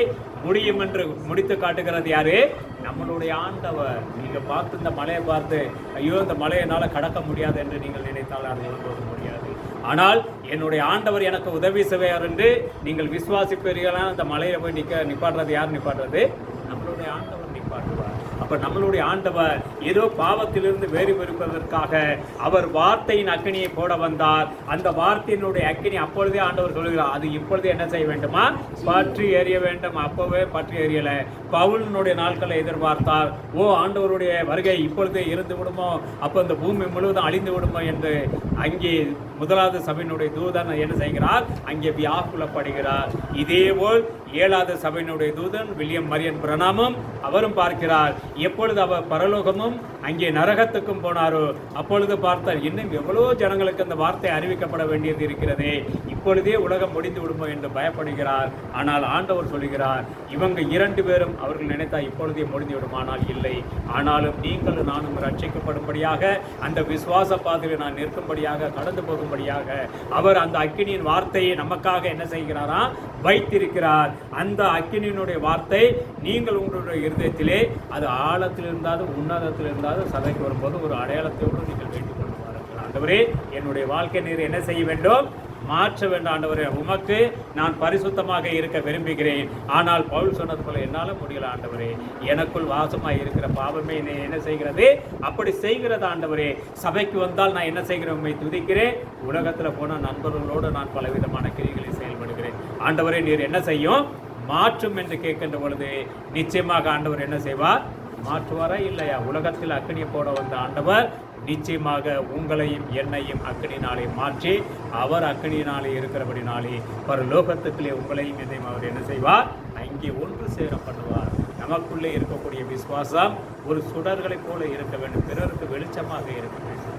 முடியும் என்று முடித்து காட்டுகிறது யாரு? நம்மளுடைய ஆண்டவர். நீங்கள் பார்த்து இந்த மலையை பார்த்து ஐயோ இந்த மலையை என்னால் கடக்க முடியாது என்று நீங்கள் நினைத்தால் அது ஒருபோது முடியாது. ஆனால் என்னுடைய ஆண்டவர் எனக்கு உதவி செய்வார் என்று நீங்கள் விசுவாசிப்பீர்களா? அந்த மலையை போய் நிப்பாட்டுறது யார் நிப்பாட்டுறது? நம்மளுடைய ஆண்டவர் நிப்பாட்டுவார். அப்ப நம்மளுடைய ஆண்டவர் ஏதோ பாவத்திலிருந்து வேறு இருப்பதற்காக அவர் வார்த்தையின் அக்கினியை போட வந்தார். அந்த வார்த்தையினுடைய அக்கினி அப்பொழுதே ஆண்டவர் சொல்கிறார், அது இப்பொழுது என்ன செய்ய வேண்டுமா, பற்றி எறிய வேண்டும். அப்பவே பற்றி எறியல. பவுலினுடைய நாட்களை எதிர்பார்த்தார். ஓ, ஆண்டவருடைய வருகை இப்பொழுதே இருந்து விடுமோ, அப்போ இந்த பூமி முழுவதும் அழிந்து விடுமோ என்று அங்கே முதலாவது சபையினுடைய தூதன் என்ன செய்கிறார், அங்கே வியாக்குலப்படுகிறார். இதேபோல் 7வது சபையினுடைய தூதன் வில்லியம் மரியன் பிரணாமும் அவரும் பார்க்கிறார். எப்பொழுது அவர் பரலோகமும் அங்கே நரகத்துக்கும் போனாரோ அப்பொழுது பார்த்தார், இன்னும் எவ்வளோ ஜனங்களுக்கு அந்த வார்த்தை அறிவிக்கப்பட வேண்டியது இருக்கிறதே, இப்பொழுதே உலகம் முடிந்து விடுமோ என்று பயப்படுகிறார். ஆனால் ஆண்டவர் சொல்கிறார், இவங்க 2 பேரும் அவர்கள் நினைத்தால் இப்பொழுதே முடிந்து விடுமானால் இல்லை, ஆனாலும் நீங்களும் நானும் ரட்சிக்கப்படும்படியாக அந்த விசுவாச பாதையில் நான் நிற்கும்படியாக கடந்து போகும்படியாக அவர் அந்த அக்கினியின் வார்த்தையை நமக்காக என்ன செய்கிறாரா, வைத்திருக்கிறார். அந்த அக்கினியினுடைய வார்த்தை நீங்கள் உங்களுடைய இருதயத்திலே அது ஆழத்தில் இருந்தாலும் உன்னதத்தில் இருந்தாலும் சபைக்கு வரும்போது ஒரு அடையாளத்தோடு நீங்கள் வேண்டிக் கொண்டு வாருங்கள். ஆண்டவரே, என்னுடைய வாழ்க்கை நீர் என்ன செய்ய வேண்டும், மாற்ற வேண்டும். ஆண்டவரே, உமக்கு நான் பரிசுத்தமாக இருக்க விரும்புகிறேன். ஆனால் பவுல் சொன்னது போல என்னால் முடியல ஆண்டவரே, எனக்குள் வாசமாக இருக்கிற பாவமே என்னை என்ன செய்கிறது, அப்படி செய்கிறது. ஆண்டவரே, சபைக்கு வந்தால் நான் என்ன செய்கிறேன், உண்மை துதிக்கிறேன். உலகத்தில் போன நண்பர்களோடு நான் பலவிதமான கிரிகளை செயல்படுகிறேன். ஆண்டவரே, நீர் என்ன செய்யும், மாற்றும் என்று கேட்கின்ற பொழுது நிச்சயமாக ஆண்டவர் என்ன செய்வார், மாற்றுவாரா இல்லையா? உலகத்தில் அக்கினியை போட வந்த ஆண்டவர் நிச்சயமாக உங்களையும் என்னையும் அக்கினினாலே மாற்றி அவர் அக்கினியினாலே இருக்கிறபடினாலே பரலோகத்துக்குள்ளே உங்களையும் என்னையும் அவர் என்ன செய்வார், அங்கே ஒன்று சேர பண்ணுவார். நமக்குள்ளே இருக்கக்கூடிய விசுவாசம் ஒரு சுடர்களைப் போல இருக்க வேண்டும், பிறருக்கு வெளிச்சமாக இருக்க வேண்டும்.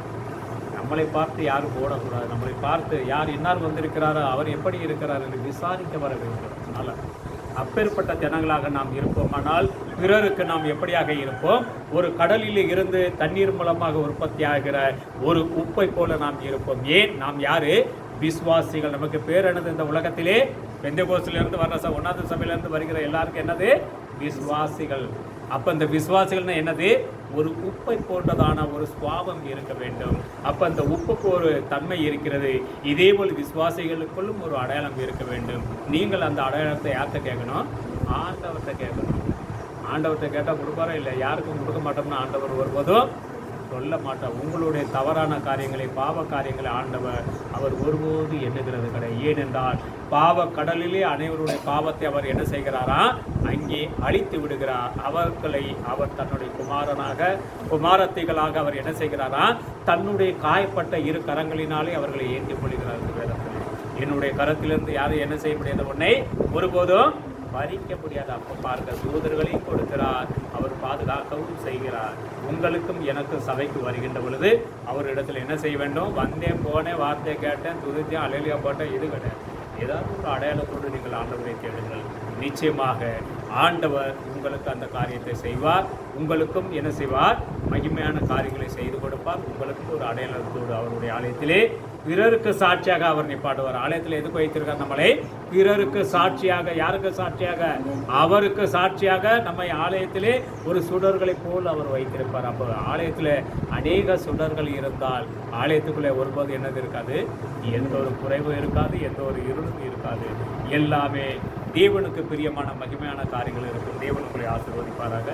நம்மளை பார்த்து யாரும் போடக்கூடாது, நம்மளை பார்த்து யார் இன்னார் வந்திருக்கிறாரோ அவர் எப்படி இருக்கிறார் என்று விசாரிக்க வர வேண்டும். அதனால் அப்பேற்பட்ட ஜனங்களாக நாம் இருப்போமானால் பிறருக்கு நாம் எப்படியாக இருப்போம், ஒரு கடலில் இருந்து தண்ணீர் மூலமாக உற்பத்தி ஆகிற ஒரு உப்பை போல நாம் இருப்போம். ஏன், நாம் யாரு, விசுவாசிகள். நமக்கு பேர் என்னது இந்த உலகத்திலே, பெந்தெகோஸ்திலிருந்து வர்ற 1வது சபையிலிருந்து வருகிற எல்லாருக்கும் என்னது, விசுவாசிகள். அப்போ இந்த விசுவாசிகள்னா என்னது, ஒரு உப்பை போன்றதான ஒரு சுவாபம் இருக்க வேண்டும். அப்போ அந்த உப்புக்கு ஒரு தன்மை இருக்கிறது. இதேபோல் விசுவாசிகளுக்குள்ளும் ஒரு அடையாளம் இருக்க வேண்டும். நீங்கள் அந்த அடையாளத்தை யார்கிட்ட கேட்கணும், ஆண்டவர்கிட்ட கேட்கணும். ஆண்டவர்கிட்ட கேட்டால் கொடுப்பாரோ இல்லை, யாருக்கும் கொடுக்க மாட்டோம்னா ஆண்டவர் ஒருபோதும் சொல்ல மாட்டார். உங்களுடைய தவறான காரியங்களை, பாவ காரியங்களை ஆண்டவர் அவர் ஒருபோது எண்ணுகிறது கிடையாது. ஏனென்றால் பாவ கடலிலே அனைவருடைய பாவத்தை அவர் என்ன செய்கிறாரா, அங்கே அழித்து விடுகிறார். அவர்களை அவர் தன்னுடைய குமாரத்திகளாக அவர் என்ன செய்கிறாரா, தன்னுடைய காயப்பட்ட 2 கரங்களினாலே அவர்களை ஏற்றிக் கொள்கிறார். என்னுடைய கரத்திலிருந்து யாரும் என்ன செய்ய முடியாத ஒன்றை ஒருபோதும் பறிக்க முடியாது. அப்போ பார்க்க தூதர்களையும் கொடுக்கிறார், அவர் பாதுகாக்கவும் செய்கிறார். உங்களுக்கும் எனக்கும் சபைக்கு வருகின்ற பொழுது அவரிடத்தில் என்ன செய்ய வேண்டும், வந்தேன் போனேன் வார்த்தையை கேட்டேன் துதித்தேன் அலையிலியா போட்டேன், இது கிடையாது. ஏதாவது ஒரு அடையாளத்தோடு நீங்கள் ஆண்டவரை தேடுங்கள். நிச்சயமாக ஆண்டவர் உங்களுக்கு அந்த காரியத்தை செய்வார். உங்களுக்கும் என்ன செய்வார், மகிமையான காரியங்களை செய்து கொடுப்பார். உங்களுக்கும் ஒரு அடையாளத்தோடு அவருடைய ஆலயத்திலே பிறருக்கு சாட்சியாக அவர் நிப்பாட்டுவார். ஆலயத்தில் எதுக்கு வைத்திருக்கார் நம்மளை, பிறருக்கு சாட்சியாக. யாருக்கு சாட்சியாக, அவருக்கு சாட்சியாக நம்மை ஆலயத்திலே ஒரு சுடர்களை போல் அவர் வைத்திருப்பார். அப்போ ஆலயத்தில் அநேக சுடர்கள் இருந்தால் ஆலயத்துக்குள்ளே ஒருபோது என்னது இருக்காது, எந்த ஒரு குறைவும் இருக்காது, எந்த ஒரு இருளும் இருக்காது. எல்லாமே தேவனுக்கு பிரியமான மகிமையான காரியங்கள் இருக்கும். தேவனுக்குள்ளே ஆசீர்வதிப்பாராக.